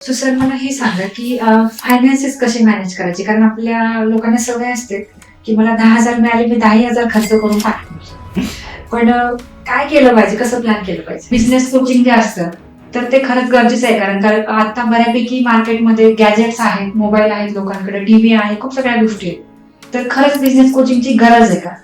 So sir मला हे सांगा की फायनान्सेस कसे मॅनेज करायचे, कारण आपल्या लोकांना सवय असते की मला 10,000 मिळाले मी 10,000 खर्च करून टाकतो. पण काय केलं पाहिजे, कसं प्लॅन केलं पाहिजे? बिझनेस कोचिंग जे असतं तर ते खरंच गरजेचं आहे, कारण कारण आता बऱ्यापैकी मार्केटमध्ये गॅजेट्स आहेत, मोबाईल आहेत, लोकांकडे टीव्ही आहे, खूप सगळ्या गोष्टी आहेत. तर खरंच बिझनेस कोचिंगची गरज आहे का?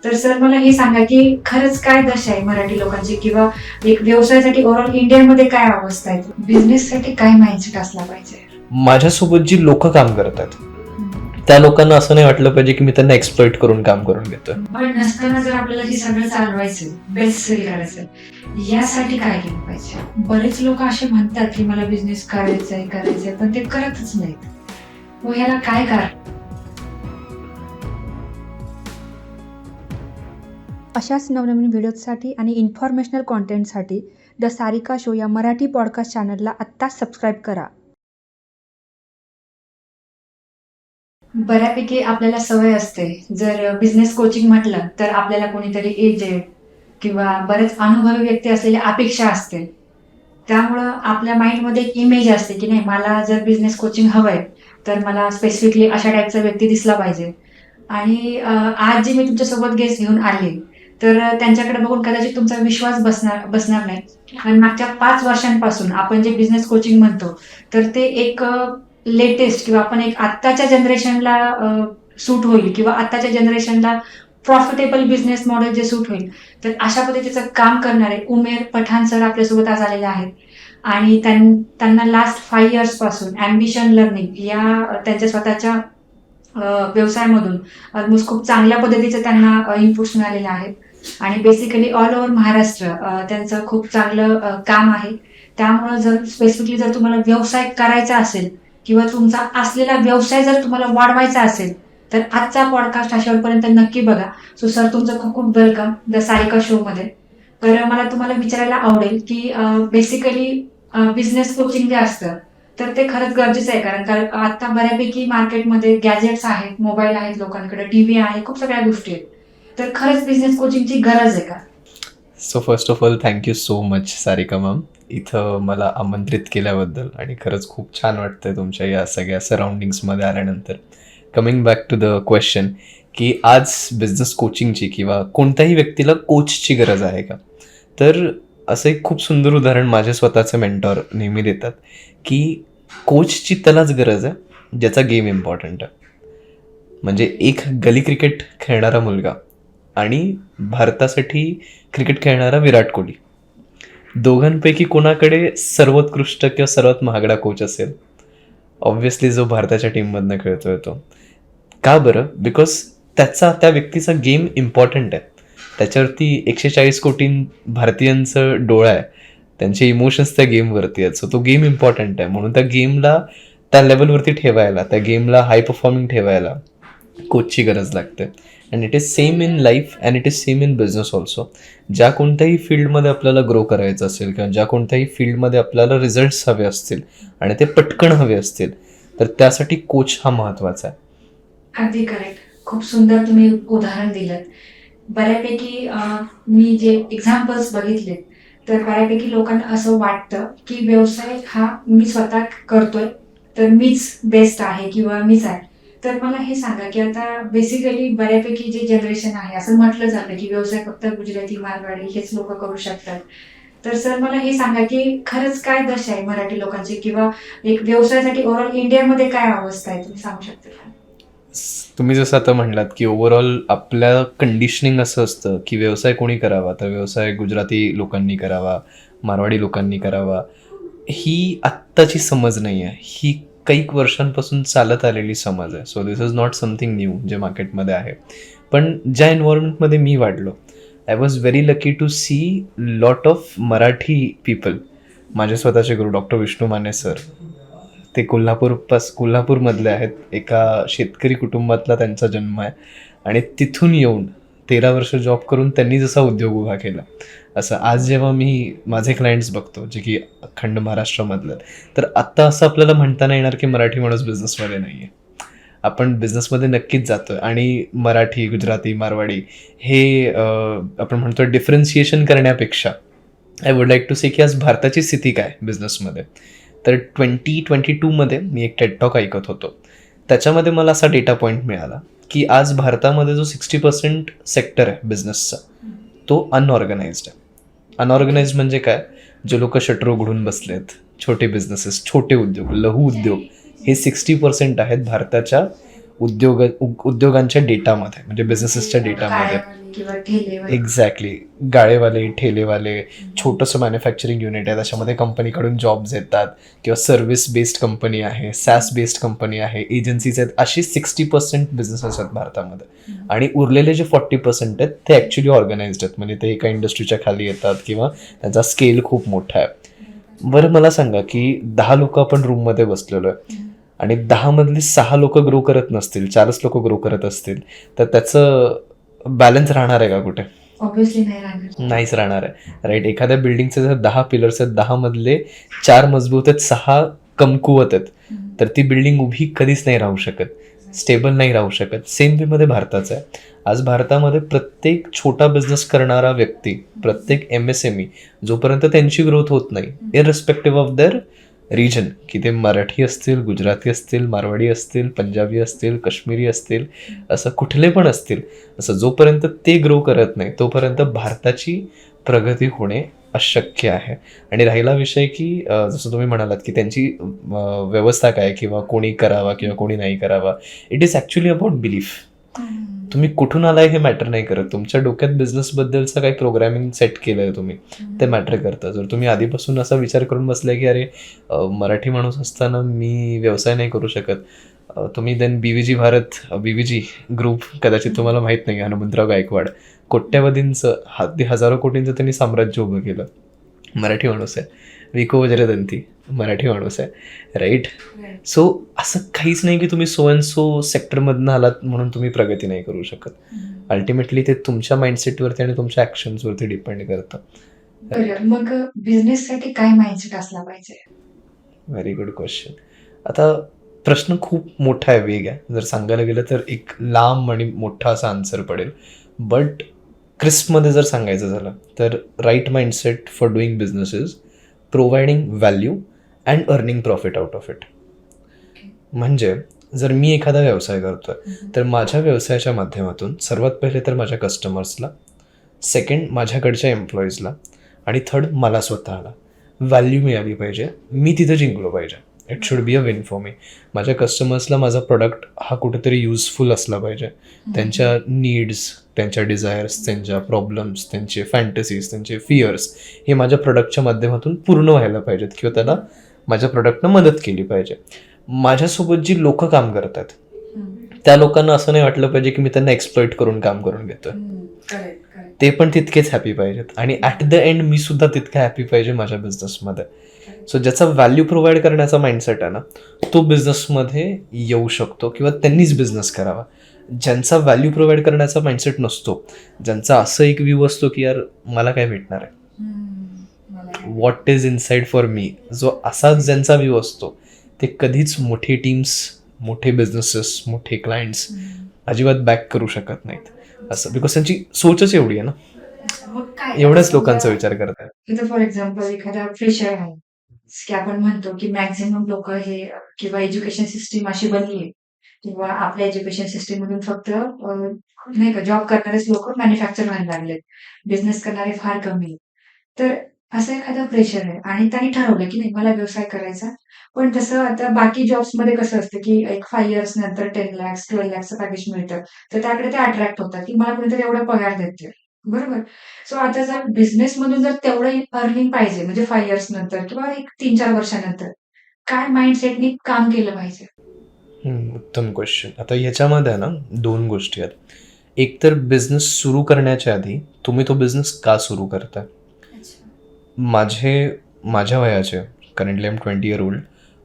तर सर मला हे सांगा की खरंच काय दशा आहे मराठी लोकांची, किंवा एक व्यवसायासाठी ओव्हरऑल इंडियामध्ये काय अवस्था आहे, बिझनेससाठी काय माइंडसेट असला पाहिजे? माझ्यासोबत जी लोक काम करतात त्या लोकांना असं नाही वाटलं पाहिजे की मी त्यांना एक्सप्लॉइट करून काम करून घेतोय. पण नसताना जर आपल्याला हे सगळं चालवायचं, बेस्ट सेल करायचं, यासाठी काय केलं पाहिजे? बरेच लोक असे म्हणतात की मला बिझनेस करायचंय पण ते करतच नाहीत. मग ह्याला काय कारण? अशाच नवनवीन व्हिडिओजसाठी आणि इन्फॉर्मेशनल कॉन्टेंटसाठी द सारिका शो या मराठी पॉडकास्ट चॅनलला आत्ताच सबस्क्राईब करा. बऱ्यापैकी आपल्याला सवय असते, जर बिझनेस कोचिंग म्हटलं तर आपल्याला कोणीतरी एजेड किंवा बरेच अनुभवी व्यक्ती असलेली अपेक्षा असते. त्यामुळं आपल्या माइंडमध्ये एक इमेज असते की नाही, मला जर बिझनेस कोचिंग हवंय तर मला स्पेसिफिकली अशा टाईपचा व्यक्ती दिसला पाहिजे. आणि आज जे मी तुमच्यासोबत गेस्ट घेऊन आले तर त्यांच्याकडे बघून कदाचित तुमचा विश्वास बसणार नाही. आणि मागच्या 5 वर्षांपासून आपण जे बिझनेस कोचिंग म्हणतो तर ते एक लेटेस्ट किंवा आपण एक आत्ताच्या जनरेशनला सूट होईल, किंवा आत्ताच्या जनरेशनला प्रॉफिटेबल बिझनेस मॉडेल जे सूट होईल, तर अशा पद्धतीचं काम करणारे उमेर पठाण सर आपल्यासोबत आज आलेले आहेत. आणि त्यांना लास्ट 5 इयर्स पासून ॲम्बिशन लर्निंग या त्यांच्या स्वतःच्या व्यवसायामधून ऑलमोस्ट खूप चांगल्या पद्धतीचं त्यांना इनपुट्स मिळालेले आहेत. आणि बेसिकली ऑल ओव्हर महाराष्ट्र त्यांचं खूप चांगलं काम आहे. त्यामुळं जर स्पेसिफिकली जर तुम्हाला व्यवसाय करायचा असेल किंवा तुमचा असलेला व्यवसाय जर तुम्हाला वाढवायचा असेल तर आजचा पॉडकास्ट शेवटपर्यंत नक्की बघा. सो सर तुमचं खूप खूप वेलकम द सारिका शोमध्ये. तर मला तुम्हाला विचारायला आवडेल की बेसिकली बिझनेस कोचिंग जे असतं तर ते खरंच गरजेचं आहे, कारण कारण आता बऱ्यापैकी मार्केटमध्ये गॅजेट्स आहेत, मोबाईल आहेत, लोकांकडे टीव्ही आहे, खूप सगळ्या गोष्टी आहेत. तर खरंच बिझनेस कोचिंगची गरज आहे का? So first of all thank you so much Sarika ma'am, इथं मला आमंत्रित केल्याबद्दल. आणि खरंच खूप छान वाटतंय तुमच्या या सगळ्या सराउंडिंग्समध्ये आल्यानंतर. Coming back to the question की आज बिझनेस कोचिंगची किंवा कोणत्याही व्यक्तीला कोचची गरज आहे का, तर असं एक खूप सुंदर उदाहरण माझे स्वतःचे मेंटॉर नेहमी देतात की कोचची त्यालाच गरज आहे ज्याचा गेम इम्पॉर्टंट आहे. म्हणजे एक गली क्रिकेट खेळणारा मुलगा आणि भारतासाठी क्रिकेट खेळणारा विराट कोहली, दोघांपैकी कोणाकडे सर्वोत्कृष्ट किंवा सर्वात महागडा कोच असेल? ऑब्व्हियसली जो भारताच्या टीममधनं खेळतोय तो. का बरं? बिकॉज त्या व्यक्तीचा गेम इम्पॉर्टंट आहे. त्याच्यावरती 140 कोटी भारतीयांचं डोळा आहे, त्यांचे इमोशन्स त्या गेमवरती आहेत. सो तो गेम इम्पॉर्टंट आहे, म्हणून त्या गेमला त्या लेवलवरती ठेवायला, त्या गेमला हाय परफॉर्मिंग ठेवायला कोचची गरज लागते. And it is same in life and it is same in business also. ज्या कोणत्याही फील्डमध्ये आपल्याला ग्रो करायचं असेल किंवा ज्या कोणत्याही फील्डमध्ये आपल्याला रिझल्ट्स हवे असतील आणि ते पटकन हवे असतील तर त्यासाठी कोच हा महत्त्वाचा आहे. अगदी करेक्ट. खूप सुंदर तुम्ही उदाहरण दिलं. बऱ्यापैकी मी जे एक्झाम्पल्स बघितले तर बऱ्यापैकी लोकांना असं वाटतं की व्यवसाय हा मी स्वतः करतोय तर मीच बेस्ट आहे किंवा मीच आहे. तर मला हे सांगा की आता बेसिकली बऱ्यापैकी जे जनरेशन आहे असं म्हटलं जातं की व्यवसाय फक्त गुजराती, मारवाडी हेच लोक करू शकतात. तर सर मला हे सांगा की खरंच काय दशा आहे मराठी लोकांची, किंवा एक व्यवसायासाठी ओव्हरऑल इंडियामध्ये काय अवस्था आहे, तुम्ही सांगू शकता का? तुम्ही जसं आता म्हणलात की ओव्हरऑल आपल्या कंडिशनिंग असं असतं की व्यवसाय कोणी करावा, तर व्यवसाय गुजराती लोकांनी करावा, मारवाडी लोकांनी करावा. ही आत्ताची समज नाही आहे, ही काही वर्षांपासून चालत आलेली समज आहे. So this is not something new जे मार्केटमध्ये आहे. पण ज्या एन्व्हायरमेंटमध्ये मी वाढलो, I was very lucky to see lot of Marathi people. माझे स्वतःचे गुरु डॉक्टर विष्णू माने सर, ते कोल्हापूरमधले आहेत. एका शेतकरी कुटुंबातला त्यांचा जन्म आहे आणि तिथून येऊन 13 वर्ष जॉब करून त्यांनी जसा उद्योग उभा केला, असं आज जेव्हा मी माझे क्लायंट्स बघतो जे की अखंड महाराष्ट्रामधले, तर आत्ता असं आपल्याला म्हणता नाही येणार की मराठी माणूस बिझनेसमध्ये नाही आहे. आपण बिझनेसमध्ये नक्कीच जातोय. आणि मराठी, गुजराती, मारवाडी हे आपण म्हणतो डिफरन्सिएशन करण्यापेक्षा आय वुड लाईक टू से की आज भारताची स्थिती काय बिझनेसमध्ये, तर 2022मध्ये मी एक टेड टॉक ऐकत होतो. त्याच्यामध्ये मला असा डेटा पॉईंट मिळाला की आज भारतामध्ये जो 60% सेक्टर आहे बिझनेसचा तो अनऑर्गनाइज्ड आहे. अनऑर्गनाइज्ड म्हणजे काय? जे लोक शटर उघडून बसलेत, छोटे बिझनेसेस, छोटे उद्योग, लघु उद्योग, हे 60% आहेत भारताच्या उद्योगांच्या डेटामध्ये, म्हणजे बिझनेसेसच्या डेटामध्ये. गाड्यावाले किंवा ठेलेवाले. एक्झॅक्टली. गाळेवाले, ठेलेवाले, छोटंसं मॅन्युफॅक्चरिंग युनिट आहे, त्याच्यामध्ये कंपनीकडून जॉब्स येतात, किंवा सर्व्हिस बेस्ड कंपनी आहे, सॅस बेस्ड कंपनी आहे, एजन्सीज आहेत, अशी 60% बिझनेसेस आहेत भारतामध्ये. आणि उरलेले जे 40% आहेत ते ॲक्च्युली ऑर्गनाइज्ड आहेत, म्हणजे ते एका इंडस्ट्रीच्या खाली येतात किंवा त्यांचा स्केल खूप मोठा आहे. बरं मला सांगा की 10 लोक आपण रूममध्ये बसलेलो आहे आणि 10 मधली 6 लोक ग्रो करत नसतील, 4च लोक ग्रो करत असतील, तर त्याचं बॅलन्स राहणार आहे का कुठे? ऑब्व्हियसली नाही राहणार. नाहीच राहणार आहे, राईट. एखाद्या बिल्डिंगचे जर 10 पिलर्स आहेत, 10 मधले 4 मजबूत आहेत, 6 कमकुवत आहेत, तर ती बिल्डिंग उभी कधीच नाही राहू शकत, स्टेबल नाही राहू शकत. सेम वेमध्ये भारताचं आहे. आज भारतामध्ये प्रत्येक छोटा बिझनेस करणारा व्यक्ती, प्रत्येक MSME, जोपर्यंत त्यांची ग्रोथ होत नाही, इररिस्पेक्टिव्ह ऑफ देअर रिजन, की ते मराठी असतील, गुजराती असतील, मारवाडी असतील, पंजाबी असतील, काश्मीरी असतील, असं कुठले पण असतील, असं जोपर्यंत ते ग्रो करत नाही तोपर्यंत भारताची प्रगती होणे अशक्य आहे. आणि राहिला विषय की जसं तुम्ही म्हणालात की त्यांची व्यवस्था काय, किंवा कोणी करावा किंवा कोणी नाही करावा, it is actually about belief. तुम्ही कुठून आलाय हे मॅटर नाही करत. तुमच्या डोक्यात बिझनेसबद्दलचं काही प्रोग्रामिंग सेट केलंय तुम्ही, ते मॅटर करतं. जर तुम्ही आधीपासून असा विचार करून बसलाय की अरे मराठी माणूस असताना मी व्यवसाय नाही करू शकत, तुम्ही देन BVG ग्रुप, कदाचित तुम्हाला माहीत नाही, हनुमंतराव गायकवाड, कोट्यावधींचं, हजारो कोटींचं त्यांनी साम्राज्य उभं केलं. मराठी माणूस आहे. विको वज्रदंती, मराठी माणूस आहे, राईट. सो असं काहीच नाही की तुम्ही सो अँड सो सेक्टरमधनं आलात म्हणून तुम्ही प्रगती नाही करू शकत. अल्टिमेटली ते तुमच्या माइंडसेटवरती आणि तुमच्या ॲक्शन्सवरती डिपेंड करतं. बरं, मग बिझनेससाठी काय माइंडसेट असला पाहिजे? Very good question. आता प्रश्न खूप मोठा आहे, वेग आहे. जर सांगायला गेलं तर एक लांब आणि मोठा असा आन्सर पडेल, बट क्रिस्पमध्ये जर सांगायचं झालं तर right mindset for doing business is providing value and earning profit out of it. म्हणजे जर मी एखादा व्यवसाय करतोय तर माझ्या व्यवसायाच्या माध्यमातून सर्वात पहिले तर माझ्या कस्टमर्सला, सेकंड माझ्याकडच्या एम्प्लॉईजला, आणि थर्ड मला स्वतःला व्हॅल्यू मिळाली पाहिजे. मी तिथं जिंकलो पाहिजे. It should be a win for me. माझ्या कस्टमर्सला माझा प्रोडक्ट हा कुठेतरी युजफुल असला पाहिजे. त्यांच्या नीड्स, त्यांच्या डिझायर्स, त्यांच्या प्रॉब्लेम्स, त्यांचे फॅन्टसीज, त्यांचे फिअर्स हे माझ्या प्रोडक्टच्या माध्यमातून पूर्ण व्हायला पाहिजेत, किंवा त्याला माझ्या प्रोडक्टनं मदत केली पाहिजे. माझ्यासोबत जी लोक काम करतात त्या लोकांना असं नाही वाटलं पाहिजे की मी त्यांना एक्सप्लॉइट करून काम करून घेतोय. ते पण तितकेच हॅपी पाहिजेत, आणि ॲट द एंड मी सुद्धा तितकं हॅपी पाहिजे माझ्या बिझनेसमध्ये. सो ज्याचा व्हॅल्यू प्रोव्हाइड करण्याचा माइंडसेट आहे ना, तो बिझनेसमध्ये येऊ शकतो, किंवा त्यांनीच बिझनेस करावा. ज्यांचा व्हॅल्यू प्रोव्हाइड करण्याचा माइंडसेट नसतो, ज्यांचा असं एक व्ह्यू असतो की यार मला काय भेटणार आहे, what is inside for me, जो असाच ज्यांचा व्ह्यू असतो, ते कधीच मोठे टीम्स, मोठे बिझनेसेस, मोठे क्लायंट्स अजिबात बॅक करू शकत नाहीत. असं बिकॉज त्यांची सोचच एवढी आहे ना, मग काय एवढ्याच लोकांचा विचार करतात. इथं फॉर एक्झाम्पल एखादा फ्रेशर आहे की आपण म्हणतो की मॅक्झिमम लोक हे, किंवा एज्युकेशन सिस्टीम अशी बनली आहे, किंवा आपल्या एज्युकेशन सिस्टीम मधून फक्त नाही का जॉब करणारेच लोक मॅन्युफॅक्चर व्हायला लागलेत, बिझनेस करणारे फार कमी आहेत. तर असं एखादा प्रेशर आहे आणि त्यांनी ठरवलं की नाही मला व्यवसाय करायचा, पण जसं आता बाकी जॉब्स मध्ये कसं असतं की एक 5 इयर्स नंतर 10 lakhs 12 lakhचं पॅकेज मिळतं, तर त्याकडे ते अट्रॅक्ट होतात की मला कुणीतरी एवढा पगार देते, बरोबर. सो आता जर बिझनेस मधून जर तेवढं अर्निंग पाहिजे, म्हणजे 5 इयर्स नंतर किंवा एक 3-4 वर्षानंतर, काय माइंडसेटनी काम केलं पाहिजे? उत्तम क्वेश्चन. आता ह्याच्यामध्ये ना 2 गोष्टी आहेत. एक तर बिझनेस सुरू करण्याच्या आधी तुम्ही तो बिझनेस का सुरू करताय. माझ्या वयाचे, currently I am 20 year old,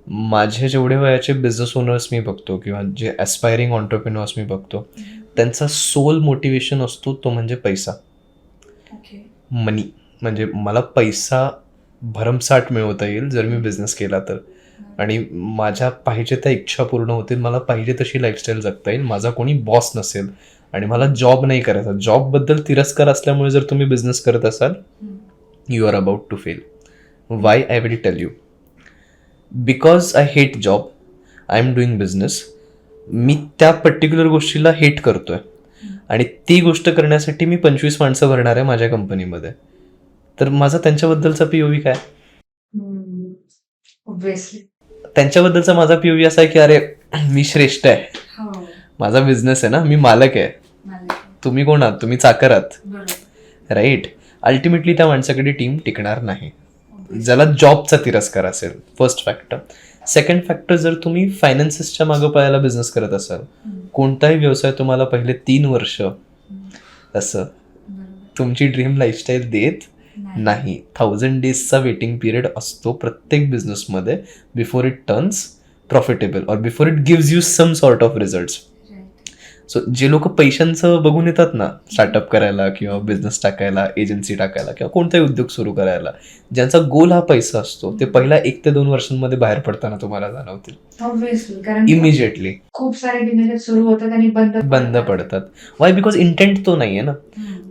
माझे जेवढे वयाचे बिझनेस ओनर्स मी बघतो, किंवा जे ॲस्पायरिंग ऑन्टरप्रिनर्स मी बघतो, त्यांचा सोल मोटिवेशन असतो तो म्हणजे पैसा, मनी. म्हणजे मला पैसा भरमसाठ मिळवता येईल जर मी बिझनेस केला तर, आणि माझ्या पाहिजे त्या इच्छा पूर्ण होतील, मला पाहिजे तशी लाईफस्टाईल जगता येईल, माझा कोणी बॉस नसेल, आणि मला जॉब नाही करायचा. जॉबबद्दल तिरस्कार असल्यामुळे जर तुम्ही बिझनेस करत असाल, you are about to fail. Why, I will tell you. Because I hate job, I am doing business. मी त्या पर्टिक्युलर गोष्टीला हेट करतोय आणि ती गोष्ट करण्यासाठी मी 25 माणसं भरणार आहे माझ्या कंपनीमध्ये, तर माझा त्यांच्याबद्दलचा पीओव्ही काय? ऑब्विसली. त्यांच्याबद्दलचा माझा पीओव्ही असा आहे की अरे मी श्रेष्ठ आहे, हो, माझा बिझनेस आहे ना, मी मालक आहे, मला तुम्ही कोण आहात, तुम्ही चाकर आहात, बरोबर. राईट. अल्टिमेटली त्या माणसाकडे टीम टिकणार नाही, ज्याला जॉबचा तिरस्कार असेल. First factor. सेकंड फॅक्टर, जर तुम्ही फायनान्सेसच्या मागं पळायला बिझनेस करत असाल, कोणताही व्यवसाय तुम्हाला पहिले 3 वर्ष असं तुमची ड्रीम लाईफस्टाईल देत नाही. 1000 डेजचा वेटिंग पिरियड असतो प्रत्येक बिझनेसमध्ये बिफोर इट टर्न्स प्रॉफिटेबल और before it gives you some sort of results. So जे लोक पैशांचं बघून येतात ना स्टार्टअप करायला किंवा बिझनेस टाकायला, एजन्सी टाकायला किंवा कोणताही उद्योग सुरू करायला, ज्यांचा गोल हा पैसा असतो, ते पहिल्या 1 ते 2 वर्षांमध्ये बाहेर पडताना तुम्हाला जाणवतील. ऑब्विसली, कारण इमिजिएटली खूप सारे बिझनेस सुरू होतात आणि बंद पडतात. वाय? बिकॉज इंटेंट तो नाहीये ना.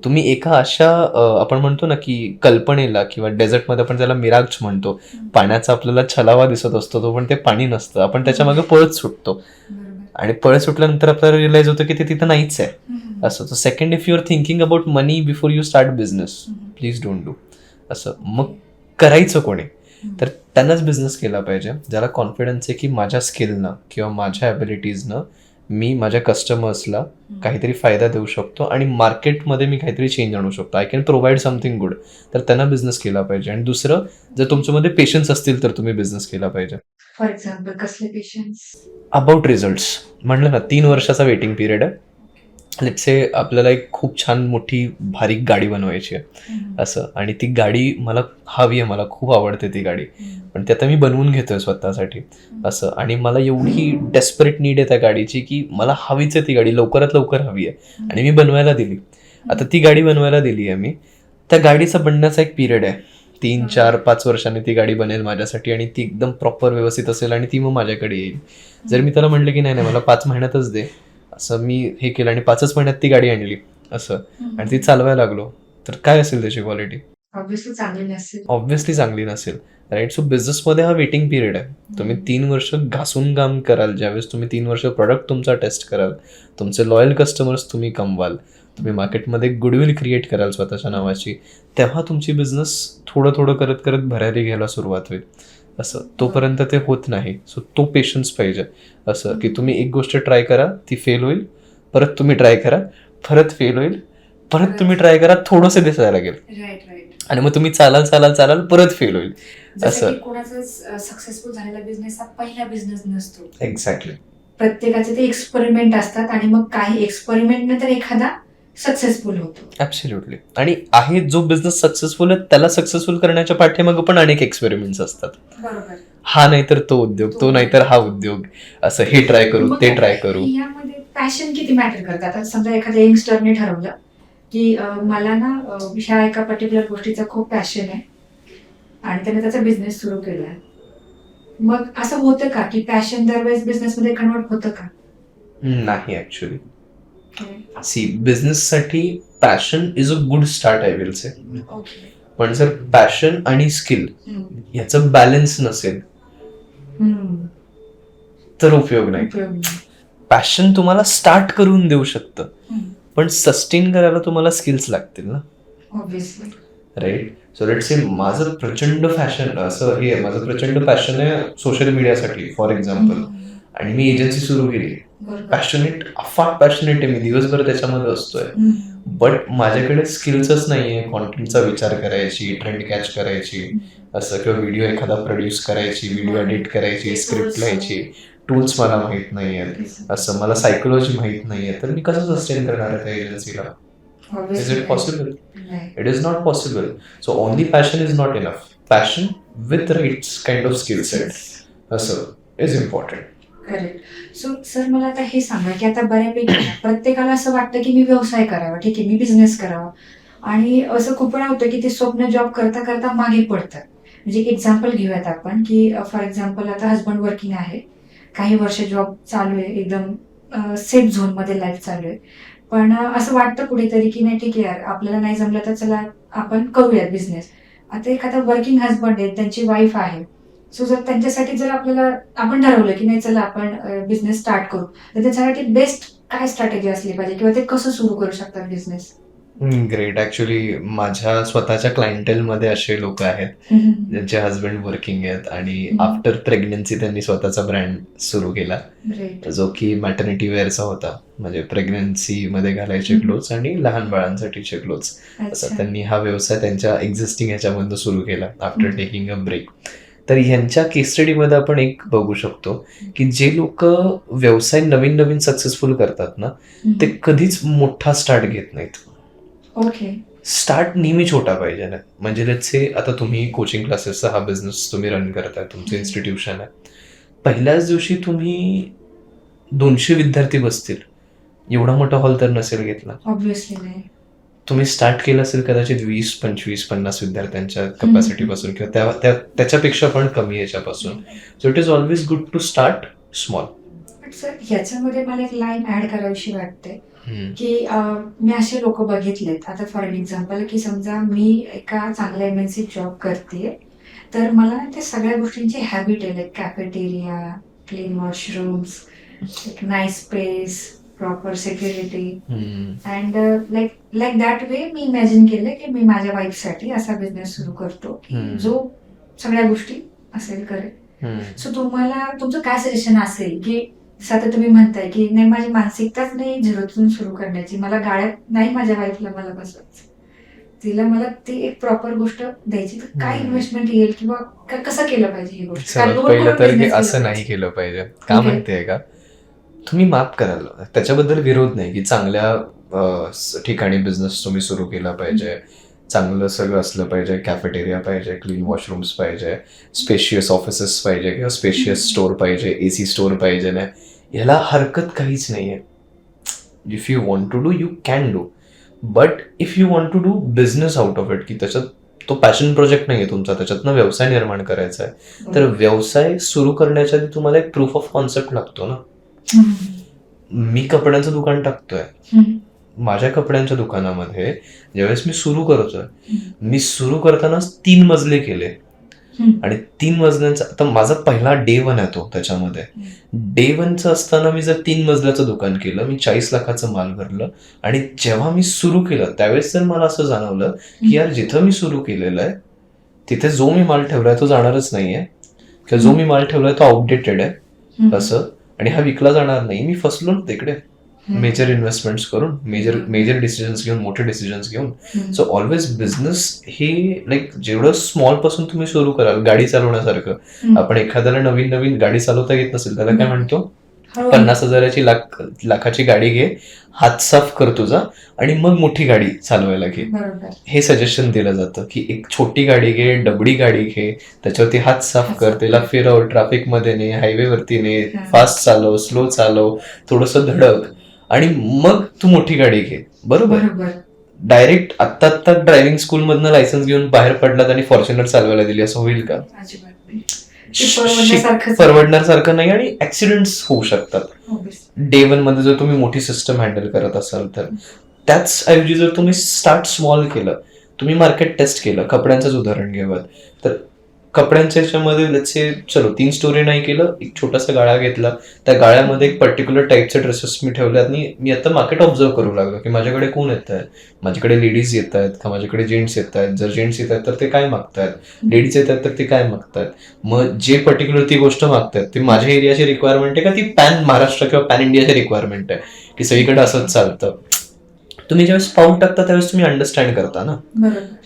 तुम्ही एका अशा आपण म्हणतो ना की कल्पनेला, किंवा डेझर्टमध्ये आपण त्याला मिराज म्हणतो, पाण्याचा आपल्याला छलावा दिसत असतो, तो पण ते पाणी नसतं, आपण त्याच्या मागे पळत सुटतो आणि पळत सुटल्यानंतर आपल्याला रिअलाइज होतं की ते तिथं नाहीच आहे असं. So second, if you are thinking about money before you start business, please don't do असं. मग करायचं कोणी? तर त्यांनाच बिझनेस केला पाहिजे ज्याला कॉन्फिडन्स आहे की माझ्या स्किलनं किंवा माझ्या ॲबिलिटीजनं मी माझ्या कस्टमर्सला काहीतरी फायदा देऊ शकतो आणि मार्केटमध्ये मी काहीतरी चेंज आणू शकतो, I can provide something good. तर त्यांना बिझनेस केला पाहिजे. आणि दुसरं, जर तुमच्यामध्ये पेशन्स असतील तर तुम्ही बिझनेस केला पाहिजे. फॉर एक्झाम्पल कसले पेशन्स? अबाउट रिझल्ट्स म्हणलं ना, 3 वर्षाचा वेटिंग पिरियड आहे. लेट्स से आपल्याला एक खूप छान मोठी भारी गाडी बनवायची आहे असं, आणि ती गाडी मला हवी आहे, मला खूप आवडते ती गाडी, पण ते आता मी बनवून घेतोय स्वतःसाठी असं. आणि मला एवढी डेस्परेट नीड आहे त्या गाडीची की मला हवीच आहे ती गाडी, लवकरात लवकर हवी आहे, आणि मी बनवायला दिली. आता ती गाडी बनवायला दिली आहे मी, त्या गाडीचा बनण्याचा एक पिरियड आहे, 3, 4, 5 वर्षांनी ती गाडी बनेल माझ्यासाठी, आणि ती एकदम प्रॉपर व्यवस्थित असेल आणि ती मग माझ्याकडे येईल. जर मी त्याला म्हटलं की नाही मला 5 महिन्यातच दे, असं मी हे केलं आणि 5च महिन्यात ती गाडी आणली असं, आणि ती चालवायला लागलो, तर काय असेल त्याची क्वालिटी? ऑब्विसली चांगली नसेल. ऑब्व्हियसली चांगली नसेल, राईट. सो बिझनेसमध्ये हा वेटिंग पिरियड आहे. तुम्ही 3 वर्ष घासून काम कराल, ज्यावेळेस तुम्ही 3 वर्ष प्रोडक्ट तुमचा टेस्ट कराल, तुमचे लॉयल कस्टमर्स तुम्ही कमवाल, तुम्ही मार्केटमध्ये गुडविल क्रिएट कराल स्वतःच्या नावाची, तेव्हा तुमची बिझनेस थोडं थोडं करत करत भरारी घ्यायला सुरुवात होईल असं. तोपर्यंत ते होत नाही. सो तो पेशन्स पाहिजे असं, की तुम्ही एक गोष्ट ट्राय करा, ती फेल होईल, परत तुम्ही ट्राय करा, परत फेल होईल, परत तुम्ही ट्राय करा, थोडंसं दिसायला लागेल, राईट राईट. आणि मग तुम्ही चालाल परत फेल होईल जसं असं. की कोणाचा सक्सेसफुल झालेला बिझनेस हा पहिला बिझनेस नसतो. एक्झॅक्टली. प्रत्येकाचे ते एक्सपेरिमेंट असतात आणि मग काही एक्सपेरिमेंट नंतर एखादा सक्सेसफुल होतो. ॲब्सोल्युटली. आणि आहे जो बिझनेस सक्सेसफुल आहे त्याला सक्सेसफुल करण्याच्या पाठीमागं पण अनेक एक्सपेरिमेंट्स असतात. बरोबर. हा नाही तर तो उद्योग, तो नाही तर हा उद्योग, असं हे ट्राय करू, ते ट्राय करू. यामध्ये पॅशन किती मॅटर करतात? आता समजा एखाद्या यंगस्टरने ठरवलं की मला ना ह्या एका पर्टिक्युलर गोष्टीचा खूप पॅशन आहे आणि त्याने त्याचा बिझनेस सुरू केला, मग असं होतं का की पॅशन दरवेळेस बिझनेसमध्ये कन्वर्ट होतं का? नाही ॲक्च्युली. सी, बिझनेससाठी passion is a good start I will say, okay. पण जर पॅशन आणि स्किल याचं बॅलन्स नसेल तर उपयोग नाही. पॅशन तुम्हाला स्टार्ट करून देऊ शकतं, पण सस्टेन करायला तुम्हाला स्किल्स लागतील ना, obviously. Right. So let's say माझं प्रचंड फॅशन असं हे माझं प्रचंड पॅशन आहे सोशल मीडियासाठी फॉर एक्झाम्पल, आणि मी एजन्सी सुरू केली, पॅशनेट, अफाट पॅशनेट आहे मी, दिवसभर त्याच्यामध्ये असतोय, बट माझ्याकडे स्किल्सच नाहीये कॉन्टेंटचा विचार करायची, ट्रेंड कॅच करायची असं, किंवा व्हिडिओ एखादा प्रोड्यूस करायची, व्हिडिओ एडिट करायची, स्क्रिप्ट लिहायची, टूल्स मला माहित नाहीयेत असं, मला सायकोलॉजी माहित नाहीये, तर मी कसं सस्टेन करणार आहे त्या एजन्सीला? Is it possible? It is not possible. So only passion is not enough, passion with rights kind of skill set असं is important. Correct. So sir मला आता हे सांगा की आता बऱ्यापैकी प्रत्येकाला असं वाटतं की मी व्यवसाय करावा, ठीक आहे, मी बिझनेस करावा, आणि असं खूप वेळा होतं की ते स्वप्न जॉब करता करता मागे पडतात. म्हणजे एक एक्झाम्पल घेऊयात आपण की फॉर एक्झाम्पल आता हजबंड वर्किंग आहे, काही वर्ष जॉब चालू आहे, एकदम सेफ झोनमध्ये लाईफ चालू आहे, पण असं वाटतं कुठेतरी की नाही ठीक आहे यार, आपल्याला नाही जमलं तर चला आपण करूयात बिझनेस. आता एखादा वर्किंग हजबंड आहे, त्यांची वाईफ आहे, सो जर त्यांच्यासाठी जर आपल्याला आपण ठरवलं की नाही चला आपण बिझनेस स्टार्ट करू, तर त्याच्यासाठी बेस्ट काय स्ट्रॅटेजी असली पाहिजे किंवा ते कसं सुरू करू शकतात बिझनेस? ग्रेट. ॲक्च्युली माझ्या स्वतःच्या क्लायंटेलमध्ये असे लोक आहेत ज्यांचे हजबंड वर्किंग आहेत आणि आफ्टर प्रेग्नन्सी त्यांनी स्वतःचा ब्रँड सुरू केला, ग्रेट. जो की मॅटर्निटी वेअरचा होता. म्हणजे प्रेग्नन्सीमध्ये घालायचे क्लोथ्स आणि लहान बाळांसाठीचे क्लोथ्स. असं त्यांनी हा व्यवसाय त्यांच्या एक्झिस्टिंग ह्याच्यामधनं सुरू केला आफ्टर टेकिंग अ ब्रेक. तर ह्यांच्या केस स्टडीमध्ये आपण एक बघू शकतो की जे लोक व्यवसाय नवीन नवीन सक्सेसफुल करतात ना, ते कधीच मोठा स्टार्ट घेत नाहीत. ओके. स्टार्ट नेहमी छोटा पाहिजे ना. म्हणजे लेट्स से आता तुम्ही कोचिंग क्लासेसचा हा बिझनेस तुम्ही रन करताय, तुमचं इन्स्टिट्यूशन आहे. पहिल्याच दिवशी तुम्ही 200 विद्यार्थी बसतील एवढा मोठा हॉल तर नसेल घेतला. ऑब्व्हियसली नाही. तुम्ही स्टार्ट केलं असेल कदाचित 20, 25, 50 विद्यार्थ्यांच्या कपॅसिटीपासून किंवा त्याच्यापेक्षा पण कमी याच्यापासून. So it is always good to start small. But sir ह्याच्यामध्ये मला एक लाईन ऍड करावीशी वाटते की मी असे लोक बघितलेत. आता फॉर एक्झाम्पल की समजा मी एका चांगल्या MNC जॉब करते, तर मला ना त्या सगळ्या गोष्टींची हॅबिट आहे, लाईक कॅफेटेरिया, क्लीन वॉशरूम्स, एक nice space, proper security and like that way me imagine केलं की मी माझ्या वाईफसाठी असा बिझनेस सुरू करतो की जो सगळ्या गोष्टी असेल करेल. सो तुम्हाला तुमचं काय सजेशन असेल की आता तुम्ही म्हणताय की नाही माझी मानसिकताच नाही झिरोतून सुरू करण्याची, मला गाड्यात नाही माझ्या वाईफला मला बसवायचं, तिला मला ती एक प्रॉपर गोष्ट द्यायची, तर काय इन्व्हेस्टमेंट येईल किंवा कसं केलं पाहिजे ही गोष्ट? सर्वात पहिलं तर हे असं नाही केलं पाहिजे. का माहितीये का, तुम्ही माफ कराल, त्याच्याबद्दल विरोध नाही की चांगल्या ठिकाणी बिझनेस तुम्ही सुरू केला पाहिजे, चांगलं सगळं असलं पाहिजे, कॅफेटेरिया पाहिजे, क्लीन वॉशरूम्स पाहिजे, स्पेशियस ऑफिसेस पाहिजे किंवा स्पेशियस स्टोअर पाहिजे, AC स्टोअर पाहिजे. नाही, याला हरकत काहीच नाहीये. If you want to do you can do, but if you want to do business out of it, की त्याच्यात तो पॅशन प्रोजेक्ट नाहीये तुमचा, त्याच्यातनं व्यवसाय निर्माण करायचा आहे, तर व्यवसाय सुरू करण्याच्या आधी तुम्हाला एक प्रूफ ऑफ कॉन्सेप्ट लागतो ना. मी कपड्यांचं दुकान टाकतोय, माझ्या कपड्यांच्या दुकानामध्ये ज्यावेळेस मी सुरू करतोय, मी सुरू करतानाच 3 मजले केले आणि 3 मजल्यांचा आता माझा पहिला डे 1 आहे तो. त्याच्यामध्ये डे 1चं असताना मी जर 3 मजल्याचं दुकान केलं, मी 40 लाखाचं माल भरलं आणि जेव्हा मी सुरू केलं त्यावेळेस जर मला असं जाणवलं की यार जिथं मी सुरू केलेलं आहे तिथे जो मी माल ठेवलाय तो जाणारच नाहीये किंवा जो मी माल ठेवलाय तो आउटडेटेड आहे असं, आणि हा विकला जाणार नाही, मी फसलो ना तिकडे मेजर इन्व्हेस्टमेंट्स करून, मेजर डिसिजन्स घेऊन, मोठे डिसिजन्स घेऊन. सो ऑलवेज बिझनेस हे लाईक जेवढं स्मॉल पासून तुम्ही सुरू कराल, गाडी चालवण्यासारखं. आपण एखाद्याला नवीन नवीन गाडी चालवता येत नसेल त्याला काय म्हणतो, 50,000ची लाखाची गाडी घे, हात साफ कर तुझा आणि मग मोठी गाडी चालवायला घे. हे सजेशन दिलं जातं की एक छोटी गाडी घे, डबडी गाडी घे, त्याच्यावरती हात साफ कर, त्याला फिरव, ट्रॅफिकमध्ये ने, हायवेवरती ने, फास्ट चालव, स्लो चालव, थोडंसं धडक आणि मग तू मोठी गाडी घे. बरोबर. डायरेक्ट आत्ता ड्रायव्हिंग स्कूल मधनं लायसन्स घेऊन बाहेर पडलात आणि फॉर्च्युनर चालवायला दिली, असं होईल का? परवडण्यासारखं नाही आणि ऍक्सिडेंट्स होऊ शकतात. डे 1 मध्ये जर तुम्ही मोठी सिस्टम हँडल करत असाल तर. त्याच ऐवजी जर तुम्ही स्टार्ट स्मॉल केलं, तुम्ही मार्केट टेस्ट केलं, कपड्यांचंच उदाहरण घेऊयात तर कपड्यांच्या ह्याच्यामध्ये लेट्स से चलो 3 स्टोरी नाही केलं, एक छोटासा गाळा घेतला, त्या गाळ्यामध्ये एक पर्टिक्युलर टाईपचे ड्रेसेस मी ठेवले आणि मी आता मार्केट ऑब्झर्व करू लागलो की माझ्याकडे कोण येत आहेत, माझ्याकडे लेडीज येत आहेत का, माझ्याकडे जेंट्स येत आहेत, जर जेंट्स येत आहेत तर ते काय मागतायत, लेडीज येत आहेत तर ते काय मागतायत, मग जे पर्टिक्युलर ती गोष्ट मागतायत ती माझ्या एरियाची रिक्वायरमेंट आहे का ती पॅन महाराष्ट्र किंवा पॅन इंडियाची रिक्वायरमेंट आहे की सगळीकडे असंच चालतं. तुम्ही ज्यावेळेस पाऊल टाकता त्यावेळेस तुम्ही अंडरस्टँड करता ना,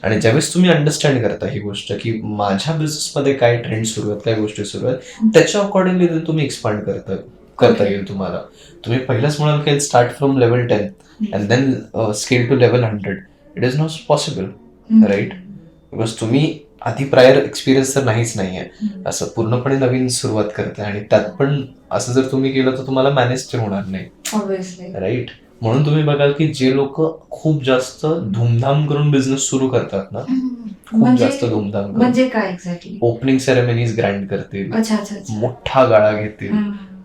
आणि ज्यावेळेस तुम्ही अंडरस्टँड करता ही गोष्ट की माझ्या बिझनेसमध्ये काय ट्रेंड सुरू आहेत, काय गोष्टी सुरू आहेत, त्याच्या अकॉर्डिंगली तुम्ही एक्सपांड करता येईल तुम्हाला. तुम्ही पहिलाच म्हणाल की start from level 10 and then scale to level 100, it is not possible, right? Because तुम्ही आधी प्रायर एक्सपिरियन्स तर नाहीच नाहीये, असं पूर्णपणे नवीन सुरुवात करताय आणि त्यात पण असं जर तुम्ही केलं तर तुम्हाला मॅनेज तर होणार नाही, राईट? म्हणून तुम्ही बघाल की जे लोक खूप जास्त धूमधाम करून बिझनेस सुरू करतात ना, खूप जास्त धूमधाम म्हणजे काय एक्झॅक्टली, ओपनिंग सेरेमनीज ग्रँड करतील, मोठा गाळा घेतील,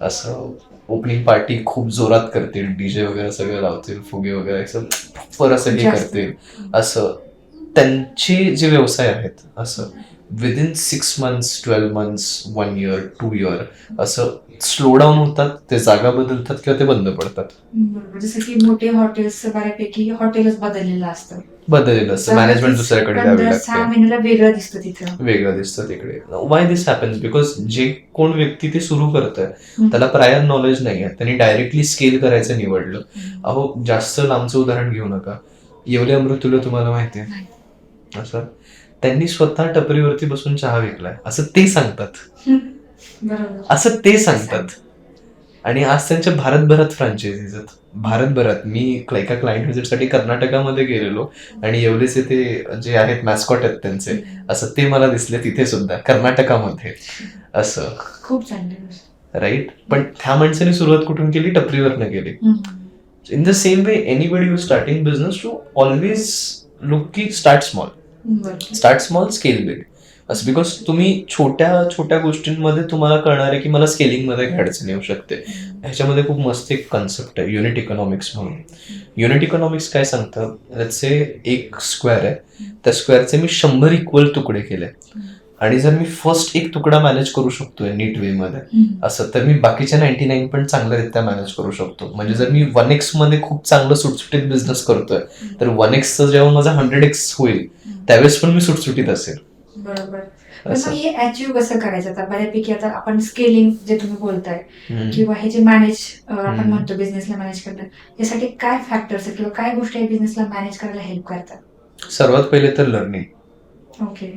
असं ओपनिंग पार्टी खूप जोरात करतील, डीजे वगैरे सगळं लावतील, फुगे वगैरे असं हे करतील, असं त्यांचे जे व्यवसाय आहेत असं within 6 months 12 months 1 year 2 year असं स्लो डाऊन होतात, ते जागा बदलतात किंवा ते बंद पडतात. बरोबर. जसं की मोठे हॉटेल्स बऱ्यापैकी हॉटेलच बदललेलं असतं. बदललेलं असतं, मॅनेजमेंट दुसऱ्याकडे द्यावी 15-6 लागते, महिन्याला वेगळं दिसतं तिथं. वेगळं दिसतं तिकडे. Why this happens? बिकॉज जे कोण व्यक्ती ते सुरू करतोय हम्म. त्याला प्रायर नॉलेज नाही आहे, त्यांनी डायरेक्टली स्केल करायचं निवडलं. अहो जास्त लांबचं उदाहरण घेऊ नका, येवले अमृतुल्य तुम्हाला माहिती आहे नाही. असं त्यांनी स्वतः टपरीवरती बसून चहा विकलाय असं ते सांगतात, बरोबर. असं ते सांगतात. आणि आज त्यांच्या भारतभरात फ्रँचायझीज आहेत, भारतभरात. मी एका क्लायंट व्हिजिटसाठी कर्नाटकामध्ये गेलेलो आणि येवलेचे ते जे आहेत मॅस्कॉट आहेत त्यांचे, असं ते मला दिसले तिथे सुद्धा कर्नाटकामध्ये असं, खूप चांगली गोष्ट. राईट. पण त्या माणसाने सुरुवात कुठून केली? टपरीवरनं केली. In the same way anybody who starting business to always look की स्टार्ट स्मॉल, बरोबर. Start small scale big. असं बिकॉज तुम्ही छोट्या छोट्या गोष्टींमध्ये तुम्हाला कळणार आहे की मला स्केलिंगमध्ये काय अडचण येऊ शकते. ह्याच्यामध्ये खूप मस्त एक कन्सेप्ट आहे युनिट इकॉनॉमिक्स म्हणून. युनिट इकॉनॉमिक्स काय सांगतं, लेट्स से एक स्क्वेअर आहे, त्या स्क्वेअरचे मी 100 इक्वल तुकडे केले आणि जर मी फर्स्ट एक तुकडा मॅनेज करू शकतोय नीट वे मध्ये असं, तर मी बाकीच्या 99 पण चांगल्यारीत्या मॅनेज करू शकतो. म्हणजे जर मी 1x मध्ये खूप चांगलं सुटसुटीत बिझनेस करतोय, तर 1x जेव्हा माझा 100x होईल त्यावेळेस पण मी सुटसुटीत असेल. बरोबर. पण असं. मग हे अचीव्ह कसं करायचं? आता बऱ्यापैकी आता आपण स्केलिंग जे तुम्ही बोलताय हम्म. किंवा हे जे मॅनेज आपण हम्म. म्हणतो बिझनेसला मॅनेज करणं, यासाठी काय फॅक्टर्स किंवा काय गोष्टी आहे बिझनेसला मॅनेज करायला हेल्प करतात? सर्वात पहिले तर लर्निंग. ओके.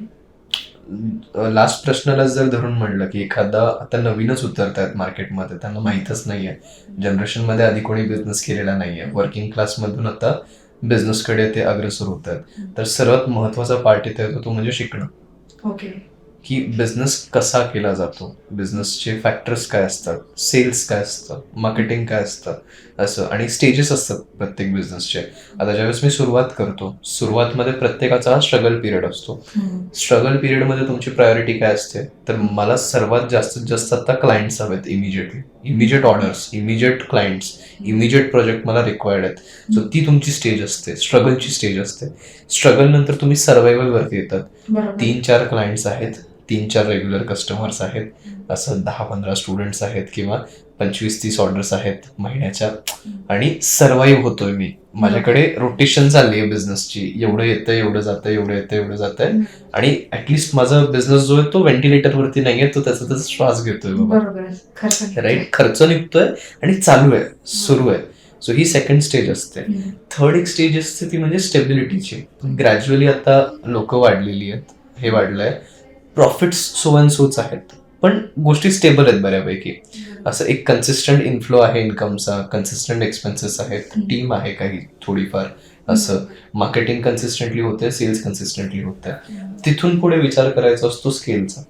लास्ट प्रश्नाला जर धरून म्हणलं की एखादा आता नवीनच उतरतायत मार्केटमध्ये, त्यांना माहीतच नाहीये, जनरेशनमध्ये आधी कोणी बिझनेस केलेला नाहीये, वर्किंग क्लासमधून आता बिझनेसकडे ते अग्रेसर होत आहेत, तर सर्वात महत्वाचा पार्ट इथे येतो तो म्हणजे शिकणं. ओके. की बिझनेस कसा केला जातो, बिझनेसचे फॅक्टर्स काय असतात, सेल्स काय असतं, मार्केटिंग काय असतं असं, आणि स्टेजेस असतात प्रत्येक बिझनेसचे. आता ज्यावेळेस मी सुरुवात करतो, सुरुवातमध्ये प्रत्येकाचा हा स्ट्रगल पिरियड असतो. स्ट्रगल पिरियडमध्ये तुमची प्रायोरिटी काय असते, तर मला सर्वात जास्तीत जास्त आता क्लायंट्स हवेत immediately, immediate orders, immediate clients, immediate project मला रिक्वायर्ड आहेत. सो ती तुमची स्टेज असते, स्ट्रगलची स्टेज असते. स्ट्रगल नंतर तुम्ही सर्वायवल वरती येतात. बरोबर. 3-4 क्लायंट्स आहेत, 3-4 रेग्युलर कस्टमर्स आहेत, असं 10-15 स्टुडंट्स आहेत किंवा 25-30 ऑर्डर्स आहेत महिन्याच्या, आणि सर्वाईव्ह होतोय मी. माझ्याकडे रोटेशन चालली आहे बिझनेसची, एवढं येतं एवढं जातं, एवढं येतं एवढं जातंय, आणि ऍटलिस्ट माझा बिझनेस जो आहे तो व्हेंटिलेटरवरती नाहीये, तो त्याचा त्याचा श्वास घेतोय बाबा, बरोबर. खर्च निघतोय. राईट. खर्च निघतोय आणि चालू आहे, सुरू आहे. सो ही सेकंड स्टेज असते. थर्ड एक स्टेज असते ती म्हणजे स्टेबिलिटीची. ग्रॅज्युअली आता लोक वाढलेली आहेत, हे वाढलंय, प्रॉफिट्स सो अँड सोच आहेत, पण गोष्टी स्टेबल आहेत बऱ्यापैकी. असं एक कन्सिस्टंट इन्फ्लो आहे इन्कमचा, कन्सिस्टंट एक्सपेन्सेस आहेत, टीम आहे काही थोडीफार, असं मार्केटिंग कन्सिस्टंटली होते, सेल्स कन्सिस्टंटली होते. तिथून पुढे विचार करायचा असतो स्केलचा.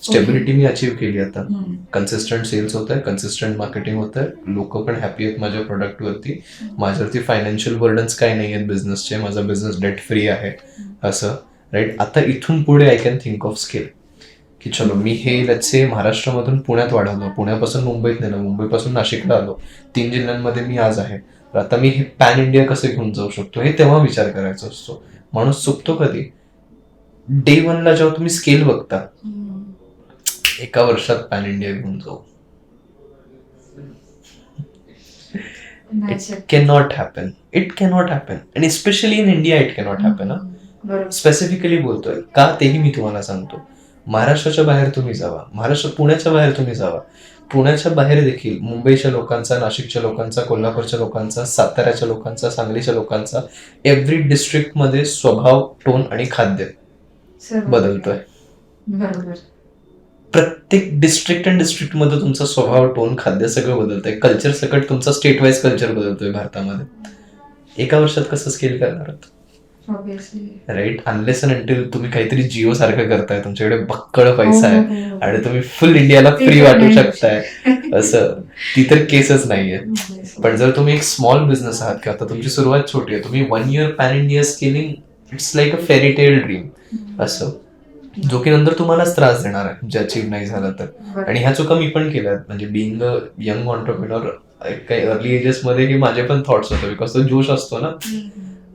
स्टेबिलिटी मी अचीव्ह केली आता, कन्सिस्टंट सेल्स होत आहे, कन्सिस्टंट मार्केटिंग होत आहे, लोक पण हॅपी आहेत माझ्या प्रोडक्टवरती, माझ्यावरती फायनान्शियल बर्डन्स काही नाही आहेत बिझनेसचे, माझा बिझनेस डेट फ्री आहे, असं, राईट. आता इथून पुढे I can think of scale, की चलो मी हे लेट्स से महाराष्ट्रामधून पुण्यात वाढवलं, पुण्यापासून मुंबईत नेलं, मुंबईपासून नाशिकला आलो, 3 जिल्ह्यांमध्ये मी आज आहे, तर आता मी हे पॅन इंडिया कसं घेऊन जाऊ शकतो, हे तेव्हा विचार करायचा असतो. माणूस चुकतो कधी, डे 1ला जेव्हा तुम्ही स्केल बघता, एका वर्षात पॅन इंडिया घेऊन जाऊ, it cannot happen, it cannot happen, आणि specially in India it cannot happen. Specifically बोलतोय का, तेही मी तुम्हाला सांगतो. महाराष्ट्राच्या बाहेर तुम्ही जावा, पुण्याच्या बाहेर तुम्ही जावा, पुण्याच्या बाहेर देखील मुंबईच्या लोकांचा, नाशिकच्या लोकांचा, कोल्हापूरच्या लोकांचा, साताऱ्याच्या लोकांचा, सांगलीच्या लोकांचा, एव्हरी डिस्ट्रिक्ट मध्ये स्वभाव, टोन आणि खाद्य बदलतोय. बरोबर. प्रत्येक डिस्ट्रिक्ट अँड डिस्ट्रिक्ट मध्ये तुमचा स्वभाव, टोन, खाद्य सगळं बदलतंय. कल्चर सकट तुमचा स्टेट वाईज कल्चर बदलतोय भारतामध्ये. एका वर्षात कसं स्केल करणार आहात, राईट. अनलेस अँड अंटिल तुम्ही काहीतरी जिओ सारखं करताय, तुमच्याकडे बक्कळ पैसा आहे आणि तुम्ही फुल इंडियाला फ्री वाटू शकताय, असं ती तर केसच नाहीये. पण जर तुम्ही एक स्मॉल बिझनेस आहात किंवा आता तुमची सुरुवात छोटी आहे, तुम्ही 1 year pan India scaling, it's like a fairy tale dream, असं, जो की नंतर तुम्हालाच त्रास देणार आहे जे अचीव्ह नाही झालं तर. आणि ह्या चुका मी पण केल्यात, म्हणजे बिईंग अ यंग ऑन्टरप्रिनर काही अर्ली एजेस मध्ये, की माझे पण थॉट्स होते, बिकॉज तो जोश असतो ना,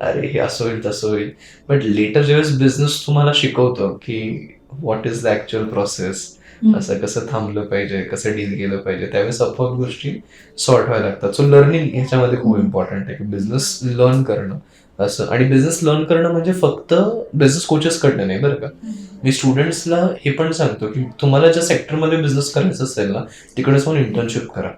अरे हे असं होईल तसं होईल. बट लेटर ज्यावेळेस बिझनेस तुम्हाला शिकवतो की what is the actual process, असं कसं थांबलं पाहिजे, कसं डील केलं पाहिजे, त्यावेळेस आपोआप गोष्टी सॉर्ट व्हायला लागतात. सो लर्निंग ह्याच्यामध्ये खूप इम्पॉर्टंट आहे की बिझनेस लर्न करणं असं. आणि बिझनेस लर्न करणं म्हणजे फक्त बिझनेस कोचेस कडनं नाही बरं का. मी स्टुडंट्सला हे पण सांगतो की तुम्हाला ज्या सेक्टरमध्ये बिझनेस करायचं असेल ना, तिकडे जाऊन इंटर्नशिप करा,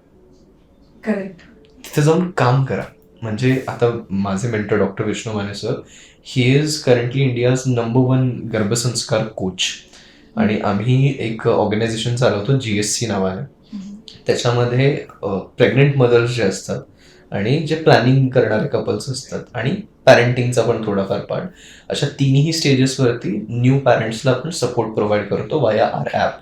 करेक्ट. तिथे जाऊन काम करा. म्हणजे आता माझे mentor doctor Vishnu Mane sir, he is currently India's number 1 गर्भसंस्कार कोच. आणि आम्ही एक ऑर्गनायझेशन चालवतो GSC नावाने. त्याच्यामध्ये प्रेग्नेंट मदर्स जे असतात आणि जे प्लॅनिंग करणारे कपल्स असतात आणि पॅरेंटिंगचा पण थोडाफार पार्ट, अशा तिन्ही स्टेजेसवरती न्यू पॅरेंट्सला आपण सपोर्ट प्रोव्हाइड करतो वाया आर ॲप.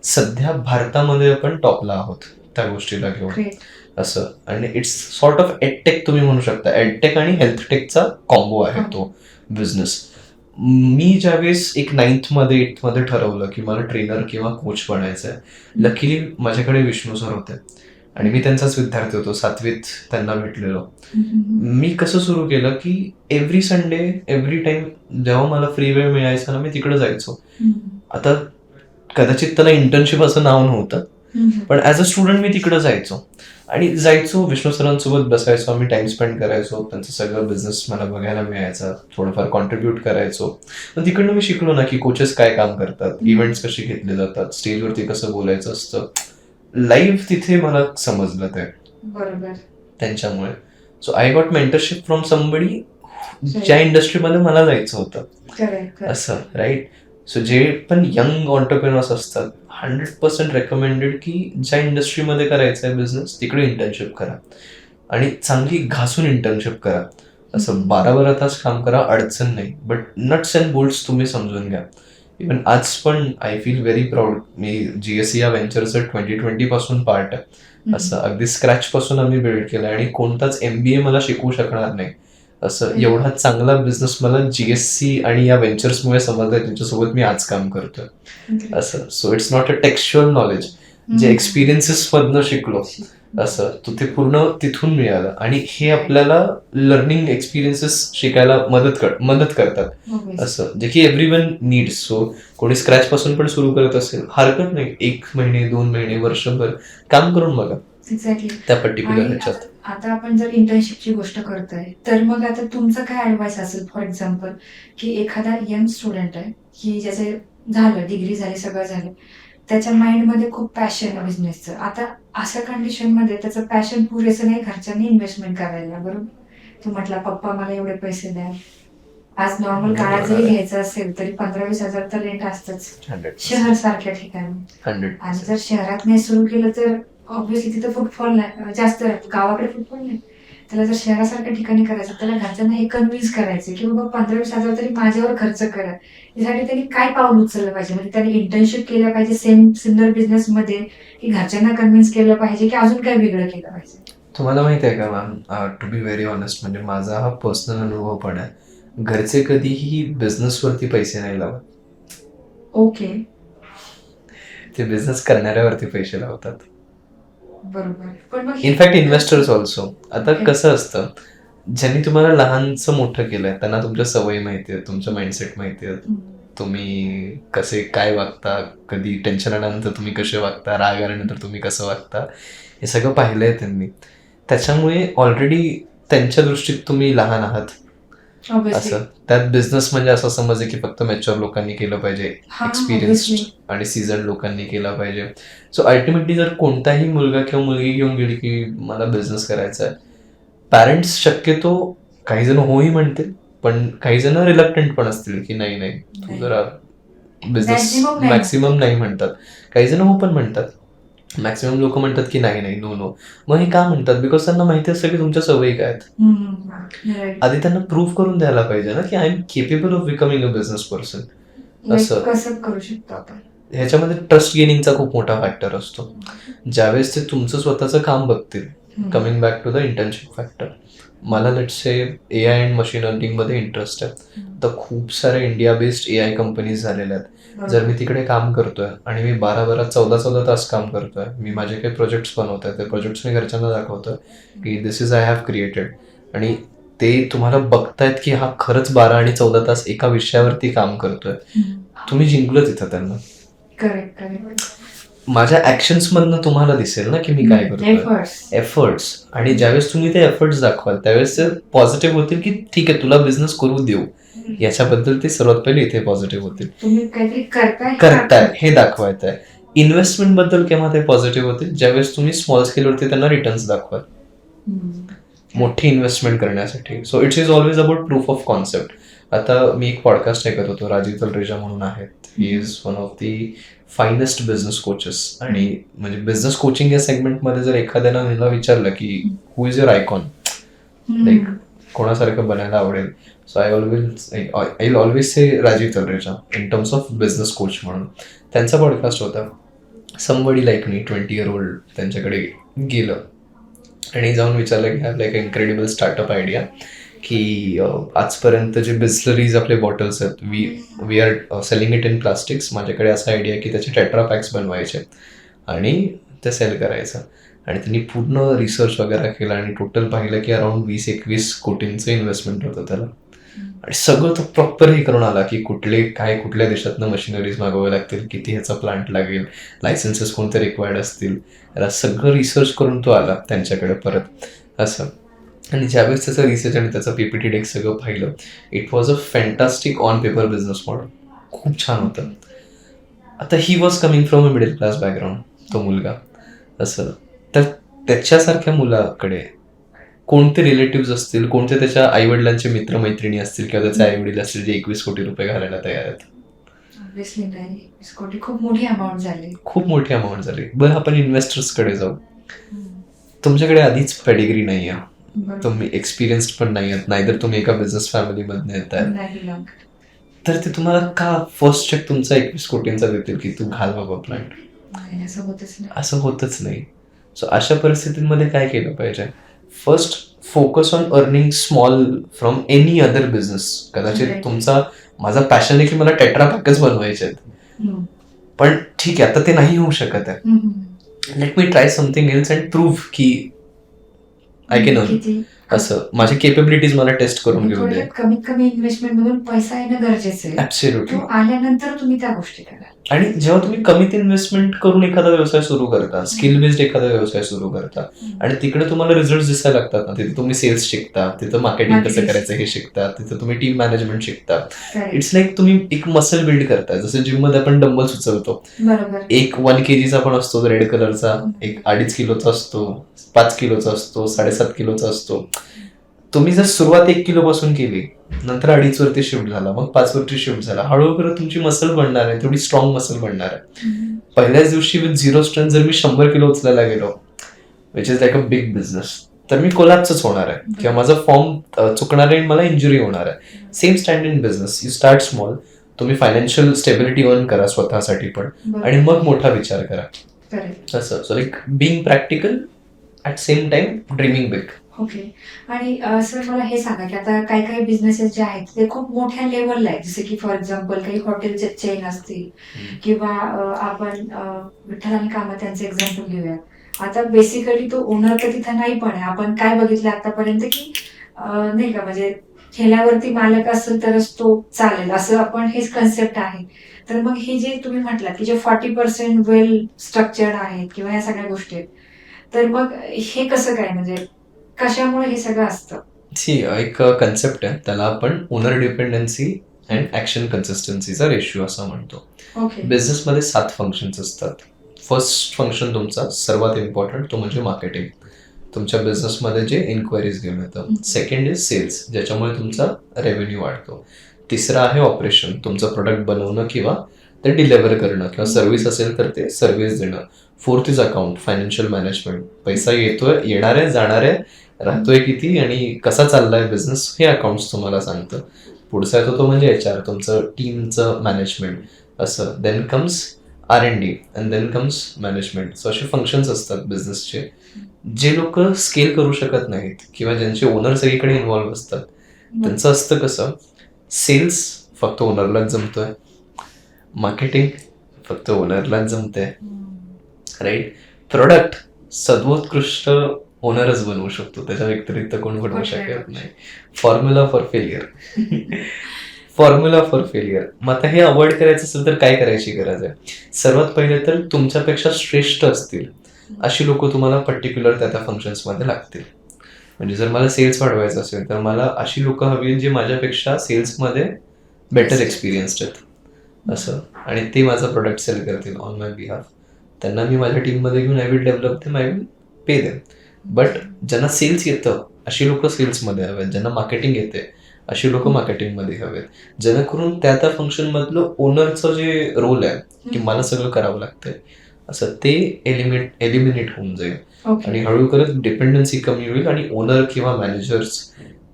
सध्या भारतामध्ये आपण टॉपला आहोत त्या गोष्टीला घेऊन ग्रेट. असं. आणि इट्स सॉर्ट ऑफ एडटेक तुम्ही म्हणू शकता. एडटेक आणि हेल्थटेकचा कॉम्बो आहे तो बिझनेस. मी ज्यावेळेस एक 9th मध्ये 8th मध्ये ठरवलं की मला ट्रेनर किंवा कोच बनायचं आहे, लकीली माझ्याकडे विष्णू सर होते आणि मी त्यांचाच विद्यार्थी होतो. 7वीत त्यांना भेटलेलो. मी कसं सुरू केलं की एव्हरी संडे एव्हरी टाइम जेव्हा मला फ्री वेळ मिळायचा ना, मी तिकडे जायचो. आता कदाचित त्याला इंटर्नशिप असं नाव नव्हतं, पण ऍज अ स्टुडंट मी तिकडे जायचो विष्णू सरांसोबत बसायचो, आम्ही टाइम स्पेंड करायचो, त्यांचं सगळं बिझनेस मला बघायला मिळायचा, थोडंफार कॉन्ट्रीब्युट करायचो. पण तिकडनं मी शिकलो ना की कोचेस काय काम करतात, इव्हेंट्स कसे घेतले जातात, स्टेजवरती कसं बोलायचं असतं. लाईव्ह तिथे मला समजलं ते बरोबर. त्यांच्यामुळे. So I got mentorship from somebody ज्या इंडस्ट्रीमध्ये मला जायचं होतं करेक्ट. असं, राईट. सो जे पण यंग ऑन्टरप्रेनर्स असतात, 100% रेकमेंडेड की ज्या इंडस्ट्रीमध्ये करायचं आहे बिझनेस तिकडे इंटर्नशिप करा आणि चांगली घासून इंटर्नशिप करा. असं 12 तास काम करा, अडचण नाही, बट नट्स अँड बोल्ट्स तुम्ही समजून घ्या. इव्हन आज पण I feel very proud, me GSC या व्हेंचरचं 2020 पासून पार्ट आहे. असं अगदी स्क्रॅच पासून आम्ही बिल्ड केलं आणि कोणताच MBA मला शिकवू शकणार नाही असं. एवढा चांगला बिझनेस मला GSC आणि या व्हेंचर्समुळे समजलाय, त्यांच्यासोबत मी आज काम करतोय असं. So it's not a textual knowledge, जे एक्सपिरियन्सेस मधनं शिकलो असं, तो ते पूर्ण तिथून मिळालं. आणि हे आपल्याला लर्निंग एक्सपिरियन्सेस शिकायला मदत करतात असं, जे की एव्हरीवन नीड्स. सो कोणी स्क्रॅच पासून पण सुरू करत असेल, हरकत नाही, 1 महिने 2 महिने वर्षभर काम करून बघा एक्झॅक्टली. त्या पर्टिक्युलर ह्याच्यात. आता आपण जर इंटर्नशिपची गोष्ट करतोय, तर मग आता तुमचं काय ऍडवाइस असेल? फॉर एक्झाम्पल की एखादा यंग स्टुडंट आहे की ज्याचे झालं, डिग्री झाली, सगळं झालं, त्याच्या माइंडमध्ये खूप पॅशन आहे बिझनेसचं. आता अशा कंडिशनमध्ये त्याचं पॅशन पुरेसं नाही घरच्यांनी इन्व्हेस्टमेंट करायला, बरोबर? तू म्हटला पप्पा मला एवढे पैसे द्या. आज नॉर्मल काळात जरी घ्यायचं असेल तरी 15-20 हजार तर रेंट असतंच 100%. शहर सारख्या ठिकाणी. 100%. आणि जर शहरात नाही सुरू केलं तर ऑब्व्हियसली तिथं फुटफॉल नाही, जास्त गावाकडे फुटफॉल नाही. त्याला जर शहरासारख्या ठिकाणी करायचं, त्याला घरच्यांना हे कन्व्हिन्स करायचं की बाबा 15-20 हजार तरी माझ्यावर खर्च करा. यासाठी त्यांनी काय पाऊल उचललं पाहिजे? म्हणजे त्यांनी इंटर्नशिप केलं पाहिजे सेम सिमिलर बिझनेस मध्ये, की घरच्यांना कन्व्हिन्स केलं पाहिजे, की अजून काय वेगळं केलं पाहिजे? तुम्हाला माहिती आहे का ma'am, to be very honest, म्हणजे माझा हा पर्सनल अनुभव पण आहे, घरचे कधीही बिझनेसवरती पैसे नाही लावत. ओके. ते बिझनेस करणाऱ्यावरती पैसे लावतात. बरोबर. पण मग इनफॅक्ट इन्व्हेस्टर्स ऑल्सो. आता Okay. कसं असतं, ज्यांनी तुम्हाला लहानचं मोठं केलंय त्यांना तुमच्या सवयी माहिती आहेत, तुमचं माइंडसेट माहिती आहेत, तुम्ही कसे काय वागता, कधी टेन्शन आल्यानंतर तुम्ही कसे वागता, राग आल्यानंतर तुम्ही कसं वागता, हे सगळं पाहिलंय त्यांनी. त्याच्यामुळे ऑलरेडी त्यांच्या दृष्टीत तुम्ही लहान आहात ऑब्व्हियसली. असं. त्यात बिझनेस म्हणजे असं समज आहे की फक्त मॅच्युअर लोकांनी केलं पाहिजे, हा, एक्सपिरियन्स्ड obviously. आणि सीझन लोकांनी केला पाहिजे. सो अल्टिमेटली जर कोणताही मुलगा किंवा मुलगी घेऊन गेली की मला बिझनेस करायचा आहे, पॅरेंट्स शक्यतो काही जण होही म्हणतील, पण काही जण रिलक्टंट पण असतील की नाही नाही तू नाही. जरा बिझनेस, Maximum नाही मॅक्सिमम नाही म्हणतात. काही जण हो पण म्हणतात, मॅक्सिमम लोक म्हणतात की नाही नाही नो नो. मग हे का म्हणतात? बिकॉज त्यांना माहिती असतं की तुमच्या सवयी काय आहेत. Right. आधी त्यांना प्रूव्ह करून द्यायला पाहिजे ना की I am capable of becoming a business person. Like असं. कसं करू शकतो आपण? ह्याच्यामध्ये ट्रस्ट गेनिंगचा खूप मोठा फॅक्टर असतो. ज्यावेळेस ते तुमचं स्वतःचं काम बघतील, coming back to the internship factor, मला let's say AI and machine learning मध्ये इंटरेस्ट आहे, तर खूप साऱ्या इंडिया बेस्ड AI कंपनीज झालेल्या आहेत. जर मी तिकडे काम करतोय आणि मी 12 14 तास काम करतोय, मी माझे काही प्रोजेक्ट्स बनवतोय, ते प्रोजेक्ट्स मी घरच्यांना दाखवतोय की दिस इज आय हॅव क्रिएटेड, आणि ते तुम्हाला बघतायत की हा खरंच 12 आणि 14 तास एका विषयावरती काम करतोय, तुम्ही जिंकलं तिथं त्यांना. Correct correct. माझ्या ऍक्शन्स मधनं तुम्हाला दिसेल ना की मी काय करतोय, एफर्ट्स. एफर्ट्स. आणि ज्यावेळेस तुम्ही ते एफर्ट्स दाखवाल त्यावेळेस ते पॉझिटिव्ह होतील की ठीक आहे तुला बिझनेस करू देऊ, याच्याबद्दल ते सर्वात पहिले इथे पॉझिटिव्ह होतील. तुम्ही काहीतरी करताय हे दाखवायचं आहे. इन्व्हेस्टमेंट बद्दल केव्हा ते पॉझिटिव्ह होतील, ज्यावेळेस तुम्ही स्मॉल स्केलवरती त्यांना रिटर्न्स दाखवाल मोठी इन्व्हेस्टमेंट करण्यासाठी. So it's is always about proof of concept. आता मी एक पॉडकास्ट ऐकत होतो, राजीव तलरेजा म्हणून आहेत. He is one of the finest business coaches. आणि म्हणजे बिझनेस कोचिंग या सेगमेंटमध्ये जर एखाद्यानं मला विचारलं की who is your icon, like कोणासारखं बनायला आवडेल, so I always say Rajiv Talreja in terms of business coach म्हणून. त्यांचा पॉडकास्ट होता. समबडी लाईक मी 20 year old त्यांच्याकडे गेलं आणि जाऊन विचारलं की have like incredible startup idea की आजपर्यंत जे बिस्लरीज आपले बॉटल्स आहेत, we are selling it in plastics. माझ्याकडे असा आयडिया की त्याचे टेट्रा पॅक्स बनवायचे आणि ते सेल करायचं. आणि त्यांनी पूर्ण रिसर्च वगैरे केला आणि टोटल पाहिलं की अराउंड 20-21 कोटींचं इन्व्हेस्टमेंट होतं त्याला. आणि सगळं तो प्रॉपर हे करून आला की कुठल्या देशातनं मशिनरीज मागवावे लागतील, किती ह्याचा प्लांट लागेल, लायसन्सेस कोणते रिक्वायर्ड असतील, याला सगळं रिसर्च करून तो आला त्यांच्याकडे परत असं. आणि ज्यावेळेस त्याचं रिसर्च आणि त्याचं पीपीटी डेक सगळं पाहिलं, it was a fantastic on paper business model. खूप छान होतं. आता he was coming from a middle class background, तो मुलगा असं. तर त्याच्यासारख्या मुलाकडे कोणते रिलेटिव्ह असतील, कोणते त्याच्या आईवडिलांचे मित्रमैत्रिणी असतील किंवा त्याचे आईवडील असतील जे 21 कोटी रुपये घालायला तयार आहेत. ऑब्व्हियसली नाही, 20 कोटी खूप मोठी अमाऊंट झाली. खूप मोठी अमाऊंट झाली. बरं आपण इन्व्हेस्टर्सकडे जाऊ. तुमच्याकडे आधीच पेडिग्री नाही आहे, तुम्ही एक्सपिरियन्स्ड पण नाही आहात, नाहीतर तुम्ही एका बिझनेस फॅमिलीमधनं येत आहे, नाही belong. तर ते तुम्हाला का फर्स्ट चेक तुमचा 21 कोटींचा देतील की तू घाल बाबा प्लांट? नाही, असं होतच नाही. असं होतच नाही. सो अशा परिस्थितीमध्ये काय केलं पाहिजे? First focus on earning small from any other business. कदाचित तुमचा माझा पॅशन आहे की मला टेट्रा पॅकच बनवायचे आहेत, पण ठीक आहे आता ते नाही होऊ शकत आहे. Let me try something else and prove की आय कॅन अर्न. असं माझे केपेबिलिटीज मला टेस्ट करून घेऊ दे. कमीत कमी इन्व्हेस्टमेंट मधून पैसा येणं गरजेचं आहे. ऍब्सोल्युटली. तो आल्यानंतर तुम्ही त्या गोष्टी करा. आणि जेव्हा तुम्ही कमीत इन्व्हेस्टमेंट करून एखादा व्यवसाय सुरू करता, स्किल बेस्ड एखादा व्यवसाय सुरू करता आणि तिकडे तुम्हाला रिझल्ट दिसायला लागतात ना, तिथे तुम्ही सेल्स शिकता, तिथं मार्केटिंग कसं करायचं हे शिकता, तिथं तुम्ही टीम मॅनेजमेंट शिकता. इट्स लाईक तुम्ही एक मसल बिल्ड करताय. जसं जिम मध्ये आपण डंबल सुचवतो, बरोबर. एक 1 kg पण असतो रेड कलरचा, एक 2.5 किलोचा असतो, 5 किलोचा असतो, 7.5 किलोचा असतो. तुम्ही जर सुरुवात 1 किलो पासून केली, नंतर 2.5 वरती शिफ्ट झाला, मग 5 वरती शिफ्ट झाला, हळूहळू तुमची मसल बनणार आहे, थोडी स्ट्रॉंग मसल बनणार आहे. पहिल्याच दिवशी विथ 0 स्ट्रेंथ जर मी 100 किलो उचलायला गेलो, which is like a big business, तर मी कोलॅप्सच होणार आहे किंवा माझा फॉर्म चुकणार आहे आणि मला इंजुरी होणार आहे. Same stand in business. You start small. तुम्ही फायनान्शियल स्टेबिलिटी अर्न करा स्वतःसाठी पण, आणि मग मोठा विचार करा. असं. So like being practical at same time dreaming big. Okay. आणि सर मला हे सांगा की आता काही काही बिझनेसेस जे आहेत ते खूप मोठ्या लेवलला आहेत, जसे की फॉर एक्झाम्पल काही हॉटेलचे चेन असतील किंवा आपण विठ्ठल आणि कामत यांचं एक्झाम्पल घेऊया. आता बेसिकली तो ओनर तर तिथं नाही, पण आहे आपण काय बघितलं आतापर्यंत की नाही का, म्हणजे ठेल्यावरती मालक असेल तरच तो चालेल, असं आपण हेच कन्सेप्ट आहे. तर मग हे जे तुम्ही म्हटलात की जे 40% वेल स्ट्रक्चर्ड आहेत किंवा ह्या सगळ्या गोष्टी आहेत, तर मग हे कसं काय, म्हणजे कशामुळे हे सगळं असतं? एक कन्सेप्ट आहे, त्याला आपण ओनर डिपेंडन्सी अँड ऍक्शन कन्सिस्टन्सीचा रेशिओ असं म्हणतो. ओके. बिझनेसमध्ये 7 फंक्शन्स असतात. फर्स्ट फंक्शन तुमचा सर्वात इम्पॉर्टंट, तो म्हणजे मार्केटिंग. तुमच्या बिझनेसमध्ये जे इन्क्वायरीज घेऊन येतं. सेकंड इज सेल्स, ज्याच्यामुळे तुमचा रेव्हेन्यू वाढतो. तिसरा आहे ऑपरेशन, तुमचं प्रोडक्ट बनवणं किंवा ते डिलिव्हर करणं, किंवा सर्व्हिस असेल तर ते सर्व्हिस देणं. Fourth is account, financial management. पैसा येतोय, येणार आहे, जाणार आहे, राहतोय किती आणि कसा चाललाय बिझनेस, हे अकाउंट्स तुम्हाला सांगतं. पुढचा येतो तो म्हणजे HR, तुमचं टीमचं मॅनेजमेंट असं. Then comes R&D and then comes management. So असे फंक्शन्स असतात बिझनेसचे. जे लोक स्केल करू शकत नाहीत किंवा ज्यांचे ओनर सगळीकडे इन्व्हॉल्व्ह असतात, त्यांचं असतं कसं, सेल्स फक्त ओनरलाच जमतोय, मार्केटिंग फक्त ओनरलाच जमतंय, राईट. प्रोडक्ट सर्वोत्कृष्ट ओनरच बनवू शकतो, त्याच्या व्यतिरिक्त कोण बनवू कोण शकत बनवू नाही. Formula for failure. Formula for failure. मग आता हे अवॉइड करायचं असेल तर काय करायची गरज आहे? सर्वात पहिले तर तुमच्यापेक्षा श्रेष्ठ असतील अशी लोक तुम्हाला पर्टिक्युलर त्या फंक्शन्समध्ये लागतील. म्हणजे जर मला सेल्स वाढवायचं असेल तर मला अशी लोक हवी जी माझ्यापेक्षा सेल्समध्ये बेटर एक्सपिरियन्स्ड आहेत असं, आणि ते माझं प्रोडक्ट सेल करतील ऑन माय बिहाफ. त्यांना मी माझ्या टीममध्ये घेऊन I will develop them, I will pay them. But ज्यांना सेल्स येतं अशी लोक सेल्समध्ये हवेत, ज्यांना मार्केटिंग येते अशी लोक मार्केटिंगमध्ये हवेत, जेणेकरून त्या फंक्शनमधलं ओनरचं जे रोल आहे की मला सगळं करावं लागतंय असं, ते एलिमिनेट होऊन जाईल. ओके. आणि हळूहळू करत डिपेंडन्सी कमी होईल आणि ओनर किंवा मॅनेजर्स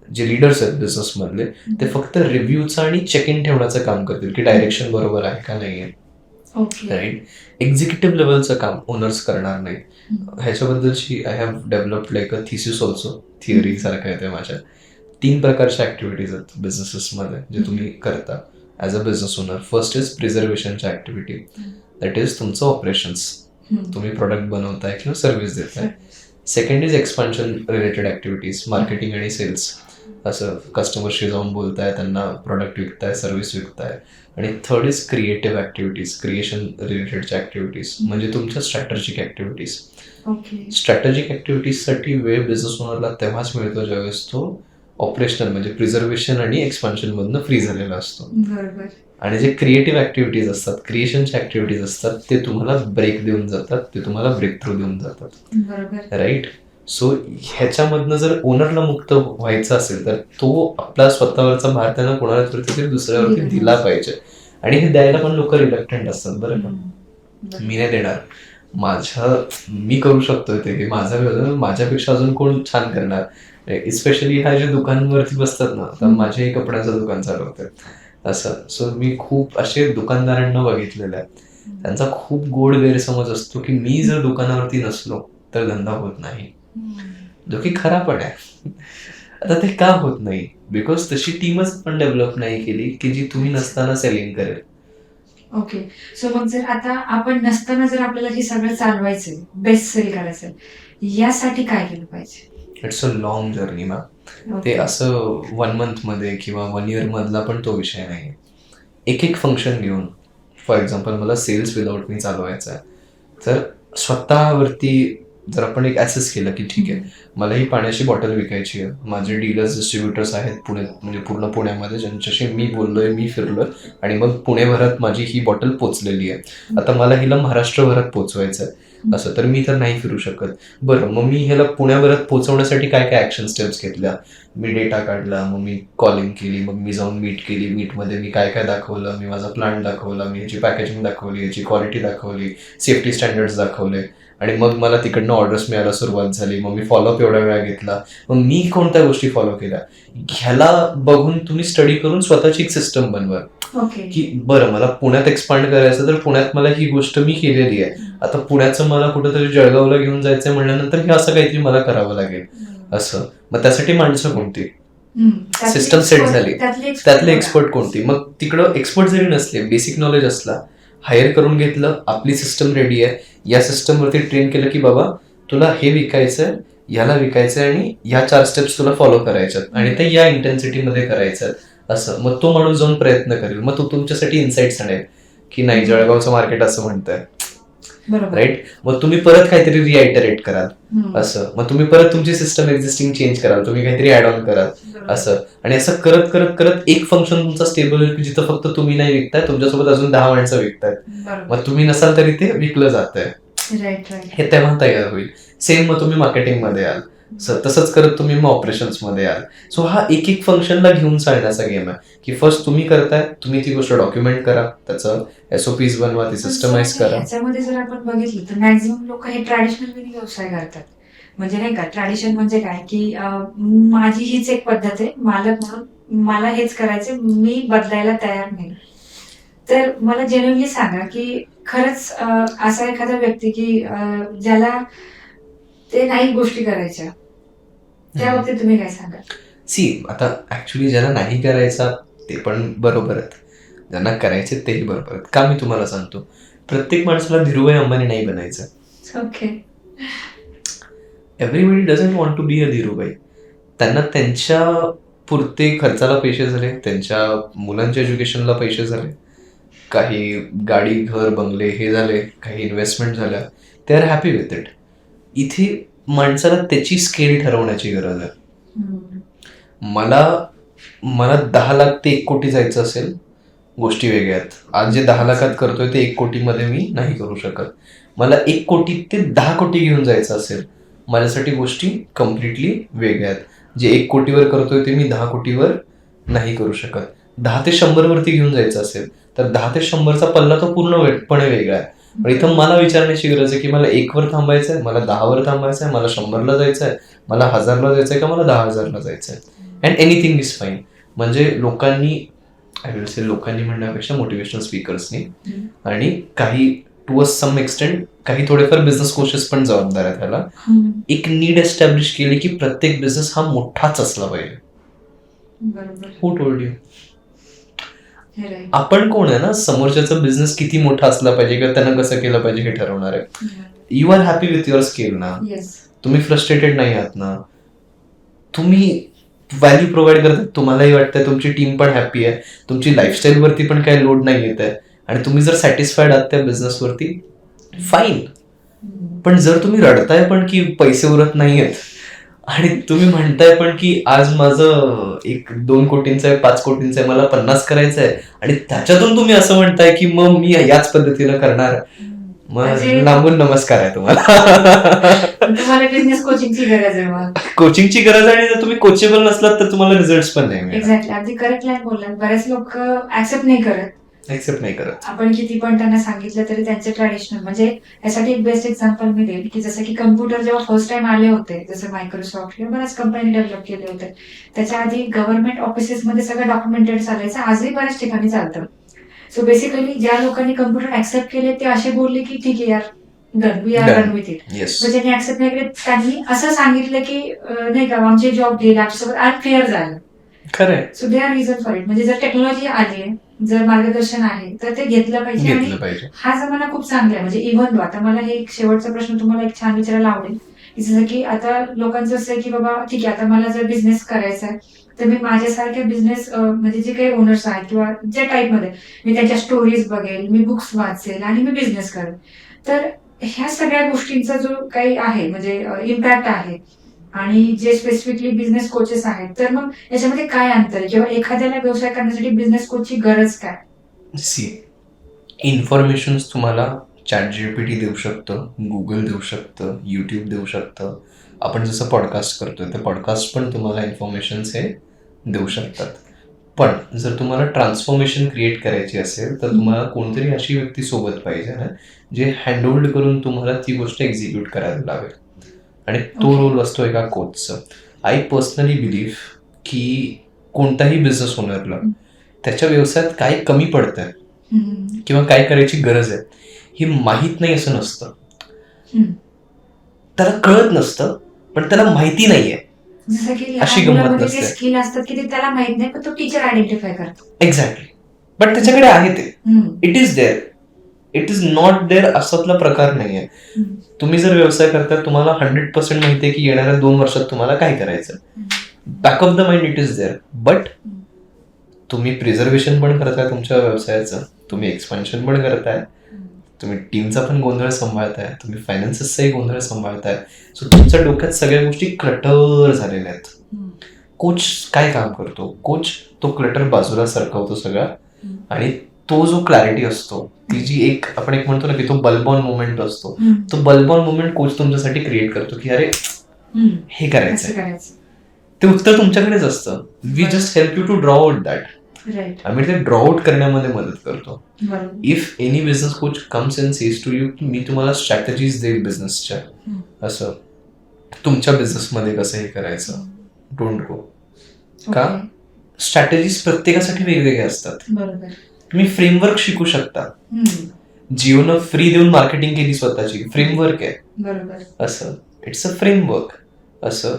जे लीडर्स आहेत बिझनेसमधले ते फक्त रिव्ह्यूचं आणि चेक इन ठेवण्याचं काम करतील की डायरेक्शन बरोबर आहे का नाही आहे. ओके. राईट. एक्झिक्युटिव्ह लेवलचं काम ओनर्स करणार नाही. ह्याच्याबद्दलची I have developed like a thesis also, theory सारखं आहे ते माझ्या. 3 प्रकारच्या ऍक्टिव्हिटीज आहेत बिझनेसेसमध्ये जे तुम्ही करता as a business owner. First is प्रिझर्वेशनच्या ऍक्टिव्हिटी, दॅट इज तुमचं ऑपरेशन्स, तुम्ही प्रोडक्ट बनवताय किंवा सर्व्हिस देताय. Second is expansion related activities, marketing आणि सेल्स, असं कस्टमरशी जाऊन बोलताय, त्यांना प्रोडक्ट विकताय, सर्व्हिस विकताय. आणि third is creative activities, creation रिलेटेडच्या ऍक्टिव्हिटीज, म्हणजे तुमच्या स्ट्रॅटेजिक ऍक्टिव्हिटीज. ओके. स्ट्रॅटेजिक ऍक्टिव्हिटीजसाठी वेळ बिझनेस ओनरला तेव्हाच मिळतो ज्यावेळेस तो ऑपरेशनल म्हणजे प्रिझर्वेशन आणि एक्सपान्शन मधनं फ्री झालेला असतो. बरोबर. आणि जे क्रिएटिव्ह ऍक्टिव्हिटीज असतात, क्रिएशनच्या ऍक्टिव्हिटीज असतात, ते तुम्हाला ब्रेक देऊन जातात, ते तुम्हाला ब्रेक थ्रू देऊन जातात. बरोबर. राईट. सो ह्याच्यामधनं जर ओनरला मुक्त व्हायचं असेल तर तो आपला स्वतःवरचा भार त्यानं कोणाला तरी दुसऱ्यावरती दिला पाहिजे. आणि हे द्यायला पण लोक रिलक्टंट असतात बरं का. मी नाही देणार, मी करू शकतोय ते, माझ्यापेक्षा अजून कोण छान करणार. इस्पेशली ह्या ज्या दुकानांवरती बसतात ना, तर माझ्याही कपड्याचं दुकान चालवतंय असं. सो मी खूप असे दुकानदारांना बघितलेलं आहे, त्यांचा खूप गोड गैरसमज असतो की मी जर दुकानावरती नसलो तर धंदा होत नाही, जो की खरा पण आहे. आता ते का होत नाही? बिकॉज तशी टीमच आपण डेव्हलप नाही केली की जी तुम्ही नसताना सेलिंग करेल. ओके. सो मग जर आता आपण नसताना जर आपल्याला हे सगळं चालवायचंय, बेस्ट सेल करायचंय, यासाठी काय केलं पाहिजे? It's a long journey ma'am. ते असं 1 month मध्ये किंवा 1 year मधला पण तो विषय नाही. एक फंक्शन घेऊन, फॉर एक्झाम्पल मला सेल्स विदाउट मी चालवायचा आहे, तर स्वतःवरती जर आपण एक ॲसेस केलं की ठीक आहे, मला ही पाण्याची बॉटल विकायची आहे, माझे डीलर्स डिस्ट्रीब्युटर्स आहेत पुण्यात, म्हणजे पूर्ण पुण्यामध्ये, ज्यांच्याशी मी बोललोय, मी फिरलोय, आणि मग पुणेभरात माझी ही बॉटल पोचलेली आहे. आता मला हिला महाराष्ट्रभरात पोचवायचं आहे असं, तर मी तर नाही फिरू शकत. बरं, मग मी ह्याला पुण्याभरात पोहोचवण्यासाठी काय काय ऍक्शन स्टेप्स घेतल्या? मी डेटा काढला, मग मी कॉलिंग केली, मग मी जाऊन मीट केली, मीटमध्ये मी काय काय दाखवलं, मी माझा प्लान दाखवला, मी ह्याची पॅकेजिंग दाखवली, ह्याची क्वालिटी दाखवली, सेफ्टी स्टँडर्ड्स दाखवले, आणि मग मला तिकडनं ऑर्डर्स मिळायला सुरुवात झाली. मग मी फॉलोअप एवढा वेळा घेतला, मग मी कोणत्या गोष्टी फॉलो केल्या, ह्याला बघून तुम्ही स्टडी करून स्वतःची एक सिस्टम बनवा की बरं, मला पुण्यात एक्सपांड करायचं, तर पुण्यात मला ही गोष्ट मी केलेली आहे, आता पुण्याचं मला कुठेतरी जळगावला घेऊन जायचंय म्हणल्यानंतर हे असं काहीतरी मला करावं लागेल असं. मग त्यासाठी माणसं कोणती, सिस्टम सेट झाली, त्यातले एक्सपर्ट कोणती. मग तिकडं एक्सपर्ट जरी नसले, बेसिक नॉलेज असला, हायर करून घेतलं, आपली सिस्टम रेडी आहे, या सिस्टमवरती ट्रेन केलं की बाबा तुला हे विकायचंय, याला विकायचंय, आणि या 4 स्टेप्स तुला फॉलो करायच्यात, आणि ते या इंटेन्सिटीमध्ये करायचं असं. मग तो माणूस जाऊन प्रयत्न करेल, मग तो तुमच्यासाठी इन्साइट्स आणेल की नाही, जळगावचं मार्केट असं म्हणतंय, राईट. मग तुम्ही परत काहीतरी रिआयटरेट कराल असं, मग तुम्ही परत तुमची सिस्टम एक्झिस्टिंग चेंज कराल, तुम्ही काहीतरी ऍड ऑन कराल असं. आणि असं करत करत करत एक फंक्शन तुमचा स्टेबल होईल की जिथं फक्त तुम्ही नाही विकताय, तुमच्यासोबत अजून 10 माणसं विकतायत, मग तुम्ही नसाल तरी ते विकलं जात आहे, हे तेव्हा तयार होईल. सेम मग तुम्ही मार्केटिंग मध्ये याल, तसंच करत तुम्ही मग ऑपरेशन्स मध्ये याल. सो हा एक फंक्शनला घेऊन चालण्याचा गेम आहे की फर्स्ट तुम्ही करताय, तुम्ही ती गोष्ट डॉक्युमेंट करा, त्याचं SOPs बनवा, ती सिस्टमाइज करा. याच्यामध्ये जर आपण बघितलं तर मॅक्झिमम लोक हे ट्रॅडिशनल व्यवसाय करतात. म्हणजे नाही का, ट्रॅडिशन म्हणजे काय की माझी हीच एक पद्धत आहे, मालक म्हणून मला हेच करायचं, मी बदलायला तयार नाही. तर मला जेन्युइनली सांगा की खरंच असा एखादा व्यक्ती की ज्याला ते नाही गोष्टी करायच्या, त्या बाबतीत तुम्ही काय सांगा? आता ऍक्च्युली ज्याला नाही करायचा ते पण बरोबर आहेत, ज्यांना करायचे तेही बरोबर आहेत. का, मी तुम्हाला सांगतो, प्रत्येक माणसाला धीरूभाई अंबानी नाही बनायचं. Okay. Everybody doesn't want to be a Dhirubhai. त्यांना त्यांच्या पुरते खर्चाला पैसे झाले, त्यांच्या मुलांच्या एज्युकेशनला पैसे झाले, काही गाडी घर बंगले हे झाले, काही इन्व्हेस्टमेंट झाल्या, they are happy with it. इथे माणसाला त्याची स्केल ठरवण्याची गरज आहे. मला 10 लाख ते 1 कोटी जायचं असेल, गोष्टी वेगळ्या आहेत. आज जे 10 लाखात करतोय ते 1 कोटीमध्ये मी नाही करू शकत. मला 1 कोटी ते 10 कोटी घेऊन जायचं असेल, माझ्यासाठी गोष्टी कम्प्लिटली वेगळ्या आहेत. जे 1 कोटीवर करतोय ते मी 10 कोटीवर नाही करू शकत. 10 ते 100 वरती घेऊन जायचं असेल तर 10 ते 100चा पल्ला तो पूर्णपणे वेगळा आहे. पण इथं मला विचारण्याची गरज आहे की मला 1 वर थांबायचं आहे, मला 10 वर थांबायचं आहे, मला 100ला जायचं आहे, मला 1000ला जायचं आहे का मला 10,000ला जायचं आहे. And anything is fine. म्हणजे लोकांनी म्हणण्यापेक्षा मोटिवेशनल स्पीकर्सनी आणि काही टू अ सम एक्सटेंट काही थोडेफार बिझनेस कोचेस पण जबाबदार आहेत त्याला, एक नीड एस्टॅब्लिश केली की प्रत्येक बिझनेस हा मोठाच असला पाहिजे. बरोबर. हू टोल्ड यू? हे right. आपण कोण आहे ना, समोरच्याचा बिझनेस किती मोठा असला पाहिजे किंवा त्यानं कसं केलं पाहिजे हे ठरवणार आहे. You are happy with your scale ना. Yes. तुम्ही फ्रस्ट्रेटेड नाही आहात ना, तुम्ही व्हॅल्यू प्रोव्हाइड करतात, तुम्हालाही वाटतंय, तुमची टीम पण हॅपी आहे, तुमची लाईफस्टाईल वरती पण काही लोड नाही येत आहे आणि तुम्ही जर सॅटिस्फाईड आहात त्या बिझनेस वरती, फाईन. पण जर तुम्ही रडताय पण की पैसे उरत नाहीयेत आणि तुम्ही म्हणताय पण की आज माझं 1-2 कोटींचं आहे, 5 कोटींचं आहे, मला 50 करायचं आहे आणि त्याच्यातून तुम्ही असं म्हणताय की मग मी याच पद्धतीनं करणार, मग म्हणजे- लांबून नमस्कार आहे तुम्हाला. तुम्हाला बिझनेस कोचिंगची गरज आहे मग. कोचिंगची गरज आहे आणि जर तुम्ही कोचेबल नसलात तर तुम्हाला रिझल्ट पण नाही मिळणार. एक्झॅक्टली, अगदी करेक्ट लाईन बोललात. बरेच लोक ऍक्सेप्ट नाही करत. एक्सेप्ट नाही करत. आपण किती पण त्यांना सांगितलं तरी त्यांचे ट्रॅडिशनल, म्हणजे यासाठी एक बेस्ट एक्झाम्पल मी देईल की जसं की कम्प्युटर जेव्हा फर्स्ट टाइम आले होते, जसं मायक्रोसॉफ्ट किंवा बऱ्याच कंपनी डेव्हलप केले होते, त्याच्या आधी गव्हर्नमेंट ऑफिसेसमध्ये सगळं डॉक्युमेंटेड चालायचं. आजही बऱ्याच ठिकाणी चालतं. सो बेसिकली ज्या लोकांनी कम्प्युटर ऍक्सेप्ट केले ते असे बोलले की ठीक आहे यार, done, we are done with it. Yes. पण ज्यांनी ऍक्सेप्ट नाही केले त्यांनी असं सांगितलं की नाही का आमचे जॉब गेले, आमच्यासोबत अनफेअर झालं. खरंय. So they are reason for it. म्हणजे जर टेक्नॉलॉजी आली आहे, जर मार्गदर्शन आहे तर ते घेतलं पाहिजे. आणि घेतलं पाहिजे. हा जमाना खूप चांगला आहे. म्हणजे इव्हन दो आता मला हे एक शेवटचा प्रश्न तुम्हाला एक छान विचारायला आवडेल की जसं की आता लोकांचं असं आहे की बाबा ठीक आहे, आता मला जर बिझनेस करायचा आहे तर मी माझ्यासारखे बिझनेस म्हणजे जे काही ओनर्स आहेत किंवा ज्या टाईपमध्ये मी त्यांच्या स्टोरीज बघेल, मी बुक्स वाचेल आणि मी बिझनेस करेल. तर ह्या सगळ्या गोष्टींचा जो काही आहे म्हणजे इम्पॅक्ट आहे आणि जे स्पेसिफिकली बिझनेस कोचेस आहेत, तर मग याच्यामध्ये काय अंतर आहे किंवा एखाद्याला व्यवसाय करण्यासाठी बिझनेस कोचची गरज काय? सी, इन्फॉर्मेशन तुम्हाला ChatGPT देऊ शकतं, गुगल देऊ शकतं, युट्यूब देऊ शकतं. आपण जसं पॉडकास्ट करतोय तर पॉडकास्ट पण तुम्हाला इन्फॉर्मेशन्स हे देऊ शकतात. पण जर तुम्हाला ट्रान्सफॉर्मेशन क्रिएट करायची असेल तर तुम्हाला कोणतरी अशी व्यक्ती सोबत पाहिजे ना, जे हँडहोल्ड करून तुम्हाला ती गोष्ट एक्झिक्यूट करायला लावेल. आणि तो Okay. रोल असतो एका कोचचा. आय पर्सनली बिलीव्ह की कोणताही बिझनेस ओनरला त्याच्या व्यवसायात काय कमी पडतंय किंवा काय करायची गरज आहे हे माहीत नाही असं नसतं. त्याला कळत नसतं, पण त्याला माहिती नाहीये. जसं की अशी लहान गंमत मुलामध्ये नसते. जे स्किल असतात की ते त्याला माहित नाही, पण तो टीचर आयडेंटिफाय करतो. एक्झॅक्टली. बट त्याच्याकडे आहे ते. It is there, it is not there असातला प्रकार नाहीये. तुम्ही जर व्यवसाय करता तुम्हाला 100% माहिती आहे की येणाऱ्या 2 वर्षात तुम्हाला काय करायचं. Back of the mind it is there. But तुम्ही प्रिझर्वेशन पण करताय तुमच्या व्यवसायाचं, तुम्ही एक्सपान्शन पण करताय, तुम्ही टीमचा पण गोंधळ सांभाळताय, तुम्ही फायनान्सेसचाही गोंधळ सांभाळताय. सो तुमच्या डोक्यात सगळ्या गोष्टी क्लटर झालेल्या आहेत. कोच काय काम करतो? कोच तो क्लटर बाजूला सरकवतो सगळा आणि तो जो क्लॅरिटी असतो, ती जी एक आपण एक म्हणतो ना की तो बल्बॉन मोमेंट असतो, तो बल्बॉन मोमेंट कोच तुमच्यासाठी क्रिएट करतो की अरे हे करायचंय. ते उत्तर तुमच्याकडेच असतं. We just help you to draw out that. Right. आम्ही ते ड्रॉ आउट करण्यामध्ये मदत करतो. बरोबर. If any business coach comes and says to you की मी तुम्हाला स्ट्रॅटेजीज देईल बिझनेसच्या, असं तुमच्या बिझनेसमध्ये कसं हे करायचं, डोंट गो. का? स्ट्रॅटेजीज प्रत्येकासाठी वेगवेगळ्या असतात. बरोबर. तुम्ही फ्रेमवर्क शिकू शकता. जिओनं फ्री देऊन मार्केटिंग केली स्वतःची, फ्रेमवर्क आहे बरोबर. असं. It's a framework. असं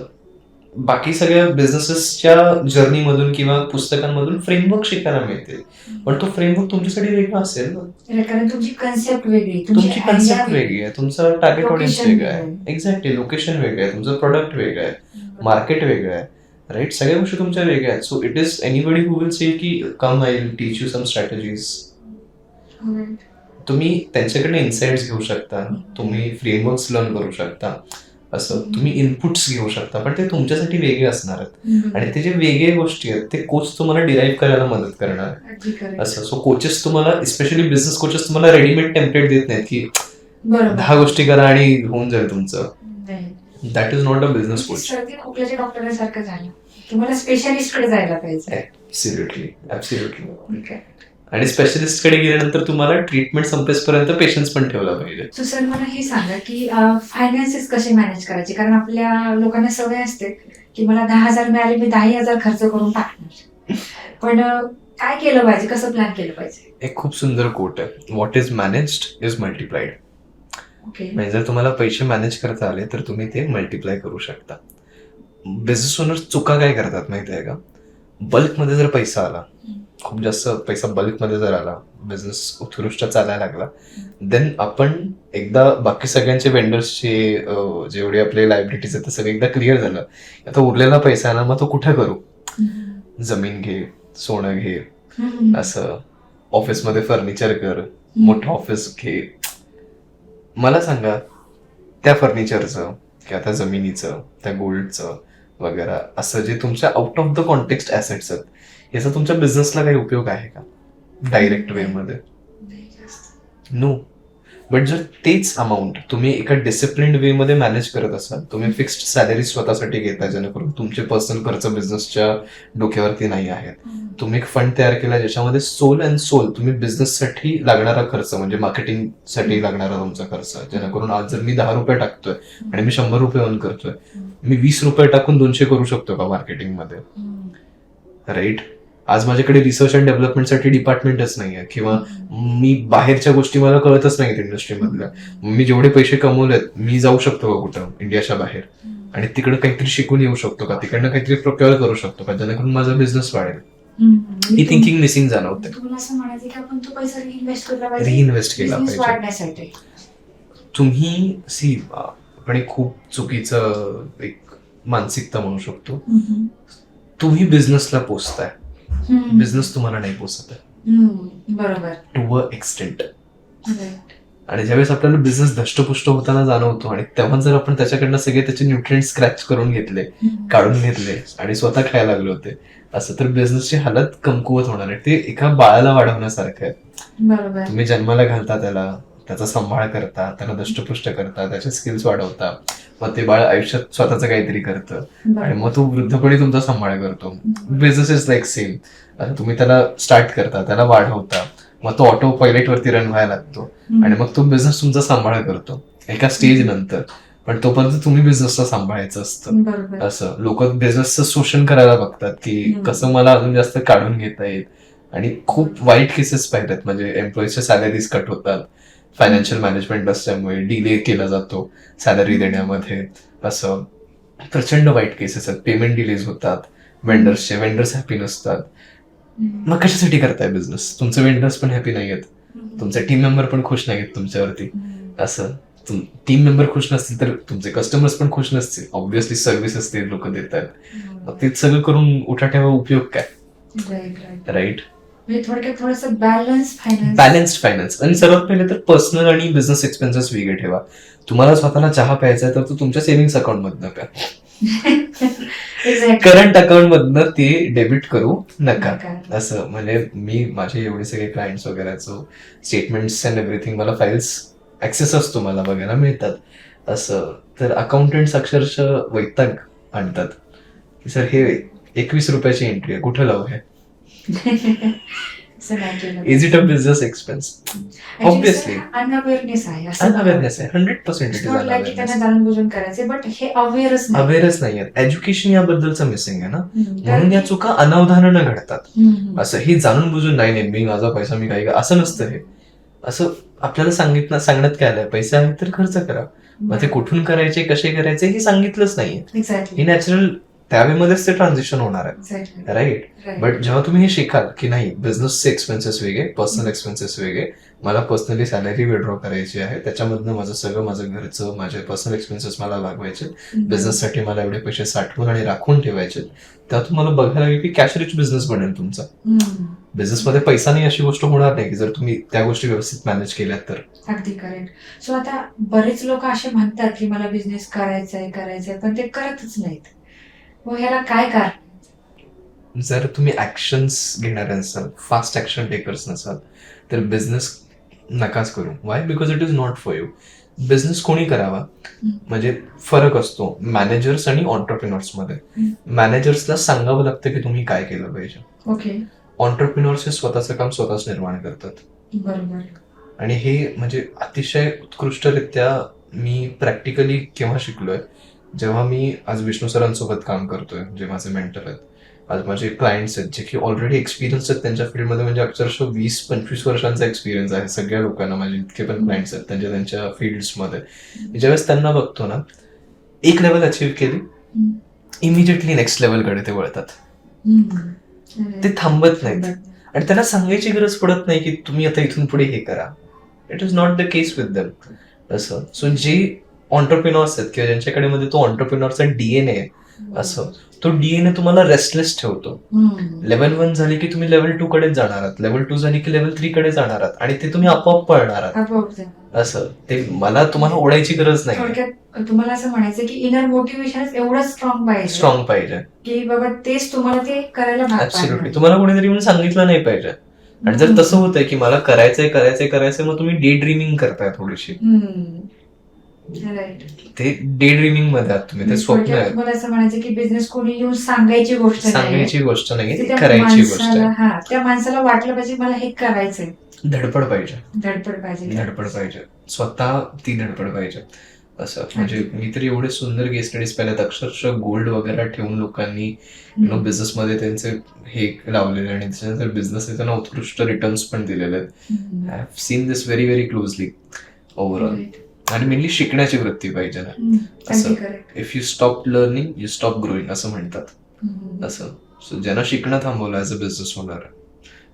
बाकी सगळ्या बिझनेसेसच्या जर्नीमधून किंवा पुस्तकांमधून फ्रेमवर्क शिकायला मिळते, पण तो फ्रेमवर्क तुमच्यासाठी वेगळा असेल ना. कारण तुमची कन्सेप्ट वेगळी, तुमची कन्सेप्ट वेगळी आहे, तुमचं टार्गेट ऑडियन्स Location वेगळं आहे, एक्झॅक्टली लोकेशन वेगळं आहे, तुमचं प्रोडक्ट वेगळं आहे, मार्केट वेगळं आहे, राईट. सगळ्या गोष्टी तुमच्या वेगळ्या आहेत. So it is anybody who will say की come I will teach you some strategies. तुम्ही त्यांच्याकडनं इन्साइट्स घेऊ शकता, तुम्ही फ्रेमवर्क्स लर्न करू शकता, असं तुम्ही इनपुट्स घेऊ शकता, पण ते तुमच्यासाठी वेगळे असणार आहेत. आणि ते जे वेगळे गोष्टी आहेत ते कोच तुम्हाला डिराईव्ह करायला मदत करणार आहे. असं सो कोचेस तुम्हाला, स्पेशली बिझनेस कोचेस तुम्हाला रेडीमेड टेम्पलेट देत नाहीत की 10 गोष्टी करा आणि होऊन जाईल तुमचं. That is not a business coach. सर्दी खोकल्याच्या डॉक्टरांसारखं झालं, तुम्हाला स्पेशालिस्टकडे जायला पाहिजे. ऍब्सोल्युटली. आणि स्पेशलिस्ट कडे गेल्यानंतर तुम्हाला ट्रीटमेंट संपेपर्यंत पेशन्स पण ठेवला पाहिजे. सो सर मला हे सांगा की फायनान्सेस कसे मॅनेज करायचे, कारण आपल्या लोकांना सवय असते की मला 10,000 मिळाले मी 10,000 खर्च करून टाकणार, पण काय केलं पाहिजे, कसं प्लॅन केलं पाहिजे? एक खूप सुंदर कोट आहे, what is managed is multiplied. Okay. म्हणजे जर तुम्हाला पैसे मॅनेज करता आले तर तुम्ही ते मल्टिप्लाय करू शकता. बिझनेस ओनर चुका काय करतात माहिती आहे का, बल्कमध्ये जर पैसा आला, खूप जास्त पैसा बल्कमध्ये जर आला, बिझनेस उत्कृष्ट चालायला लागला, देन आपण एकदा बाकी सगळ्यांचे वेंडर्सचे जेवढे आपले लायबिलिटीज आहेत ते सगळं एकदा क्लिअर झालं, आता उरलेला पैसा ना मग तो कुठे करू, जमीन घे, सोनं घे, असं ऑफिसमध्ये फर्निचर कर, मोठं ऑफिस घे. मला सांगा त्या फर्निचरचं किंवा त्या जमिनीचं, त्या गोल्डचं वगैरे असं जे तुमच्या out of the context assets आहेत, याचा तुमच्या बिझनेसला काही उपयोग आहे का डायरेक्ट वे मध्ये? नो. बट जर तेच अमाऊंट तुम्ही एका डिसिप्लिन्ड वे मध्ये मॅनेज करत असाल, तुम्ही फिक्स्ड सॅलरी स्वतःसाठी घेता जेणेकरून तुमचे पर्सनल खर्च बिझनेसच्या डोक्यावरती नाही आहेत, तुम्ही एक फंड तयार केला ज्याच्यामध्ये सोल अँड सोल तुम्ही बिझनेससाठी लागणारा खर्च म्हणजे मार्केटिंगसाठी लागणारा तुमचा खर्च, जेणेकरून आज जर मी 10 रुपये टाकतोय आणि मी 100 रुपये अर्न करतोय, मी 20 रुपये टाकून 200 करू शकतो का मार्केटिंगमध्ये, राईट? आज माझ्याकडे रिसर्च अँड डेव्हलपमेंटसाठी डिपार्टमेंटच नाहीये, किंवा मी बाहेरच्या गोष्टी मला कळतच नाहीत इंडस्ट्रीमधल्या, मी जेवढे पैसे कमवलेत मी जाऊ शकतो का कुठं इंडियाच्या बाहेर आणि तिकडे काहीतरी शिकून येऊ शकतो का, तिकडनं काहीतरी प्रोक्युअर करू शकतो का, जेणेकरून माझा बिझनेस वाढेल. ही थिंकिंग मिसिंग जाणवते. तुम्हाला असं म्हणायचं की आपण तो पैसा रिइन्व्हेस्ट केला पाहिजे, रिइन्व्हेस्ट केला business पाहिजे. वाढण्यासाठी. तुम्ही आपण एक खूप चुकीचं एक मानसिकता म्हणू शकतो, तुम्ही बिझनेसला पोचताय, बिझनेस तुम्हाला नाही पोचत आहे. बरोबर. To a extent. आणि ज्यावेळेस आपल्याला बिझनेस धष्टपुष्ट होताना जाणवतो आणि तेव्हा जर आपण त्याच्याकडनं सगळे त्याचे न्यूट्रिएंट स्क्रॅच करून घेतले, काढून घेतले आणि स्वतः खायला लागले होते, असं तर बिझनेसची हालत कमकुवत होणार आहे. ते एका बाळाला वाढवण्यासारखं आहे. बरोबर. तुम्ही जन्माला घालता त्याला, त्याचा सांभाळ करता, त्याला दष्टपुष्ट करता, त्याचे स्किल्स वाढवता, मग ते बाळ आयुष्यात स्वतःच काहीतरी करतं आणि मग तो वृद्धपणी तुमचा सांभाळ करतो. Business is like same. आता तुम्ही त्याला स्टार्ट करता, त्याला वाढवता, मग तो ऑटो पायलट वरती रन व्हायला लागतो आणि मग तो बिझनेस तुमचा सांभाळ करतो एका स्टेज नंतर. पण तोपर्यंत तुम्ही बिझनेसला सांभाळायचं असतं. बरोबर. असं लोक बिझनेसचं शोषण करायला बघतात की कसं मला अजून जास्त काढून घेता येईल, आणि खूप वाईट केसेस पाहिजेत. म्हणजे एम्प्लॉईजच्या सॅलरीज कट होतात, फायनान्शियल मॅनेजमेंट नसल्यामुळे डिले केला जातो सॅलरी देण्यामध्ये, असं प्रचंड वाईट केसेस आहेत. पेमेंट डिलेज होतात, वेंडर्स हॅपी नसतात. मग कशासाठी करताय बिझनेस? तुमचे वेंडर्स पण हॅपी नाही आहेत, तुमचे टीम मेंबर पण खुश नाही आहेत तुमच्यावरती. असं टीम मेंबर खुश नसतील तर तुमचे कस्टमर्स पण खुश नसतील. ऑब्व्हियसली सर्व्हिसेस ते लोक देतात, मग ते सगळं करून उठाठेवा उपयोग काय, राईट? थोडक्यात थोडंसं बॅलन्स्ड फायनान्स. आणि सर्वात पहिले तर पर्सनल आणि बिझनेस एक्सपेन्सेस वेगळे ठेवा. तुम्हाला स्वतःला चहा प्यायचा आहे तर तो तुमच्या सेव्हिंग्स अकाउंट मधनं प्या, करंट अकाउंट मधनं ते डेबिट करू नका. असं म्हणजे मी माझे एवढे सगळे क्लायंट्स वगैरेचं स्टेटमेंट्स अँड एव्हरीथिंग मला फाईल्स ऍक्सेस असतो, मला बघायला मिळतात. असं तर अकाउंटंट्स अक्षरशः वैताग आणतात की सर हे 21 रुपयाची एंट्री आहे, कुठं लावू हे? Is it a business expense? Obviously unawareness आहे. अनअवेअरनेस आहे, 100% इट इज अनअवेअरनेस. त्यांना जाणून करायचे, बट हे अवेअरच नाही आहेत. एज्युकेशन याबद्दलचं मिसिंग आहे ना, म्हणून या चुका अनावधानानं घडतात. असं हे जाणून बुजून नाही मी माझा पैसा मी काही असं नसतं. हे असं आपल्याला सांगण्यात काय आलंय, पैसे आहेत तर खर्च करा, मग ते कुठून करायचे, कसे करायचे हे सांगितलंच नाहीये. एक्झॅक्टली. ही नॅचरल त्यावेळेमध्येच ते ट्रान्झिशन होणार आहे, Exactly. राईट? Right. बट जेव्हा तुम्ही हे शिकाल की नाही, बिझनेसचे एक्सपेन्सेस वेगळे, पर्सनल एक्सपेन्सेस वेगळे, मला पर्सनली सॅलरी विड्रॉ करायची आहे, त्याच्यामधनं माझं घरचं, माझे पर्सनल एक्सपेन्सेस मला लागवायचे, बिझनेससाठी मला एवढे पैसे साठवून आणि राखून ठेवायचे, तेव्हा तुम्हाला बघायला लागेल की कॅश रिच बिझनेस बनेल तुमचा. बिझनेसमध्ये पैसा नाही अशी गोष्ट होणार नाही की जर तुम्ही त्या गोष्टी व्यवस्थित मॅनेज केल्यात तर. अगदी करेक्ट. सो आता बरेच लोक असे म्हणतात की मला बिझनेस करायचा आहे पण ते करतच नाहीत. मग ह्याला काय कारण? जर तुम्ही ऍक्शन्स घेणारे नसाल, फास्ट ऍक्शन टेकर्स नसाल, तर बिझनेस नकाच करू. Y? Because it is not for you. Business कोणी करावा म्हणजे फरक असतो मॅनेजर्स आणि ऑन्टरप्रिनर्स मध्ये. मॅनेजर्सला सांगावं लागतं की तुम्ही काय केलं पाहिजे. ओके. ऑन्टरप्रिनर्स हे स्वतःचं काम स्वतःच निर्माण करतात. बरोबर. आणि हे म्हणजे अतिशय उत्कृष्टरित्या मी प्रॅक्टिकली केव्हा शिकलोय, जेव्हा मी आज विष्णू सरांसोबत काम करतोय, जे माझे मेंटर आहेत. आज माझे क्लायंट्स आहेत जे की ऑलरेडी एक्सपिरियन्स आहेत त्यांच्या फील्डमध्ये, म्हणजे अक्षरशः 20-25 वर्षांचा एक्सपिरियन्स आहे सगळ्या लोकांना. माझे इतके पण क्लायंट्स आहेत त्यांच्या फील्ड्समध्ये. ज्यावेळेस त्यांना बघतो ना, एक लेवल अचीव्ह केली, इमिजिएटली नेक्स्ट लेवलकडे ते वळतात. ते थांबत नाहीत आणि त्यांना सांगायची गरज पडत नाही की तुम्ही आता इथून पुढे हे करा. It is not the case with them. असं सो जे ऑन्टरप्रिनॉर्स आहेत किंवा ज्यांच्याकडे मध्ये तो ऑन्टरप्रिनॉरचा डीएनए आहे, असं तो डीएनए तुम्हाला रेस्टलेस ठेवतो. लेवल 1 झाली की तुम्ही लेवल 2 कडे जाणार आहात, लेवल 2 झाली की लेवल 3 कडे जाणार आहात आणि ते तुम्ही आपोआप पळणार आहात. असं ते मला तुम्हाला ओढायची गरज नाही. थोडक्यात तुम्हाला असं म्हणायचं की इनर मोटिवेशन एवढं स्ट्रॉंग पाहिजे की बाबा तेच तुम्हाला ते करायला भाग ऍब्सोल्युटली. पाडणार. तुम्हाला कोणीतरी येऊन सांगितलं नाही पाहिजे. आणि जर तसं होतंय की मला करायचंय, मग तुम्ही डे ड्रीमिंग करताय थोडीशी. राईट. ते डे ड्रीमिंग मध्ये आहात तुम्ही, ते स्वप्न आहे. तुम्हाला असं म्हणायचं की बिझनेस कोणी येऊन सांगायची गोष्ट नाही, सांगायची गोष्ट नाही, ती ती त्या करायची गोष्ट माणसाला आहे. त्या माणसाला वाटलं पाहिजे मला हे करायचंय. धडपड पाहिजे, धडपड पाहिजे. स्वतः ती धडपड पाहिजे. असं म्हणजे मी तरी एवढे सुंदर केस स्टडीज पाहिल्यात, अक्षरशः गोल्ड वगैरे ठेवून लोकांनी बिझनेस मध्ये त्यांचे हे लावलेले आणि त्याच्यानंतर बिझनेस त्यांना उत्कृष्ट रिटर्न्स पण दिलेले आहेत. I have seen this very very closely overall. आणि मेनली शिकण्याची वृत्ती पाहिजे ना. असं if you stop learning you stop growing असं म्हणतात. असं सो ज्यांना शिकणं थांबवलं as a business owner,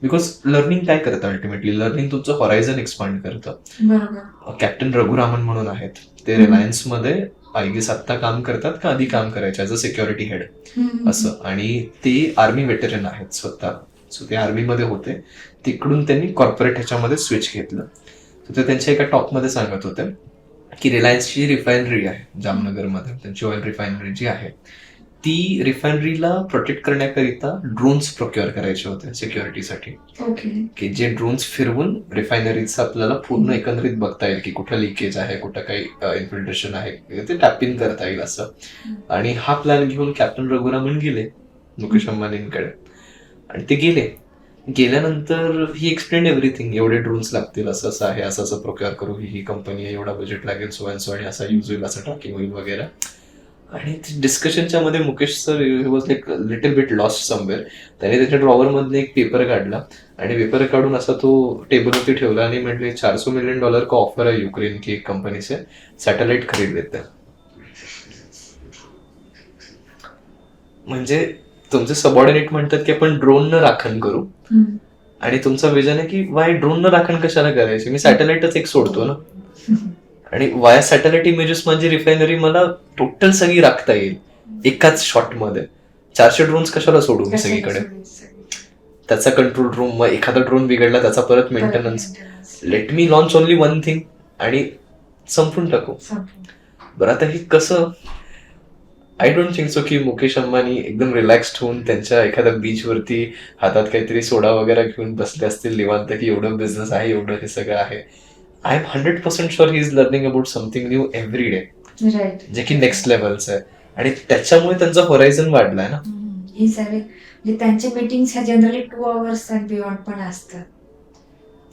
because learning काय करतं अल्टिमेटली, लर्निंग तुमचं हॉरायझन एक्सपांड करतं. कॅप्टन रघुरामन म्हणून आहेत, ते रिलायन्स मध्ये आय गेस आत्ता काम करतात का आधी काम करायचे ॲज अ सिक्युरिटी हेड असं. आणि ते आर्मी वेटरन आहेत स्वतः. सो ते आर्मीमध्ये होते, तिकडून त्यांनी कॉर्पोरेट ह्याच्यामध्ये स्विच घेतलं. तर ते त्यांच्या एका टॉकमध्ये सांगत होते की रिलायन्सची रिफायनरी आहे जामनगरमध्ये, त्यांची ऑइल रिफायनरी जी आहे ती रिफायनरीला प्रोटेक्ट करण्याकरिता ड्रोन्स प्रोक्युअर करायचे होते सिक्युरिटीसाठी. की जे ड्रोन्स फिरवून रिफायनरीचं आपल्याला पूर्ण एकंदरीत बघता येईल की कुठं लिकेज आहे, कुठं काही इन्फिल्ट्रेशन आहे, ते टॅप इन करता येईल असं. आणि हा प्लॅन घेऊन कॅप्टन रघुरामन गेले मुकेश अंबानींकडे आणि ते गेल्यानंतर ही एक्सप्लेन एव्हरीथिंग, एवढे ड्रोन्स लागतील, असं असं आहे, असं असं प्रोक्युअर करू, ही कंपनी आहे, एवढा बजेट लागेल, सो अँड सो, आणि असा यूज होईल, असं ट्रॅकिंग होईल वगैरे. आणि डिस्कशनच्या मध्ये Mukesh sir was like little bit lost somewhere. त्याने त्याच्या ड्रॉवर मधले एक पेपर काढला आणि पेपर काढून असा तो टेबलवरती ठेवला आणि म्हटले $400 मिलियन का ऑफर है यूक्रेन की एक कंपनी से, सॅटेलाइट खरीद लेते. म्हणजे तुमचे सबऑर्डिनेट म्हणतात की आपण ड्रोन न राखण करू, आणि तुमचा विजन आहे की वाय ड्रोन न राखण कशाला करायची, मी सॅटेलाइटच एक सोडतो ना. आणि वाया सॅटेलाइट इमेजेस माझी रिफायनरी मला टोटल सगळी राखता येईल एकाच शॉट मध्ये. 400 ड्रोन्स कशाला सोडू मी सगळीकडे, त्याचा कंट्रोल रूम, मग एखादा ड्रोन बिघडला त्याचा परत maintenance. Let me launch only one thing आणि संपून टाकू. बरं आता हे कसं, आय डोंट थिंक सो की मुकेश अंबानी एकदम रिलॅक्स्ड होऊन त्यांच्या एखाद्या बीच वरती हातात काहीतरी सोडा वगैरे घेऊन बसले असतील निवांत की एवढं बिझनेस आहे, एवढं हे सगळं आहे. I am 100% sure he is learning about something new every day, जे की नेक्स्ट लेवलचं आहे. आणि त्याच्यामुळे त्यांचा होरायझन वाढलाय ना. ही सगळे म्हणजे त्यांचे मीटिंग्स ह्या जनरली 2 hours अँड बियॉन्ड पण असतात.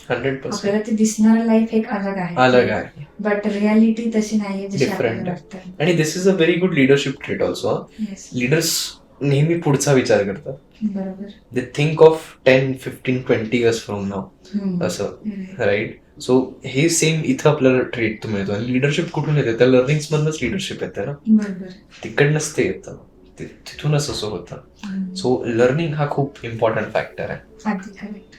100% आपल्याला ते दिसणारं लाईफ एक अलग आहे, बट रियालिटी तशी नाहीये जशी आपल्याला वाटतं. आणि this is a very good leadership trait also. Leaders नेहमी पुढचा विचार करतात. बरोबर. They think of 10, 15, 20 years from now असं, राईट. सो हे सेम इथं आपल्याला ट्रेट तो मिळतो. आणि लिडरशिप कुठून येते, त्या लर्निंग्स मधनच लिडरशिप येते ना, बरोबर. तिकडनंच ते येतं. तिथूनच असं होतं. सो लर्निंग हा खूप इम्पॉर्टंट फॅक्टर आहे. अगदी खरं.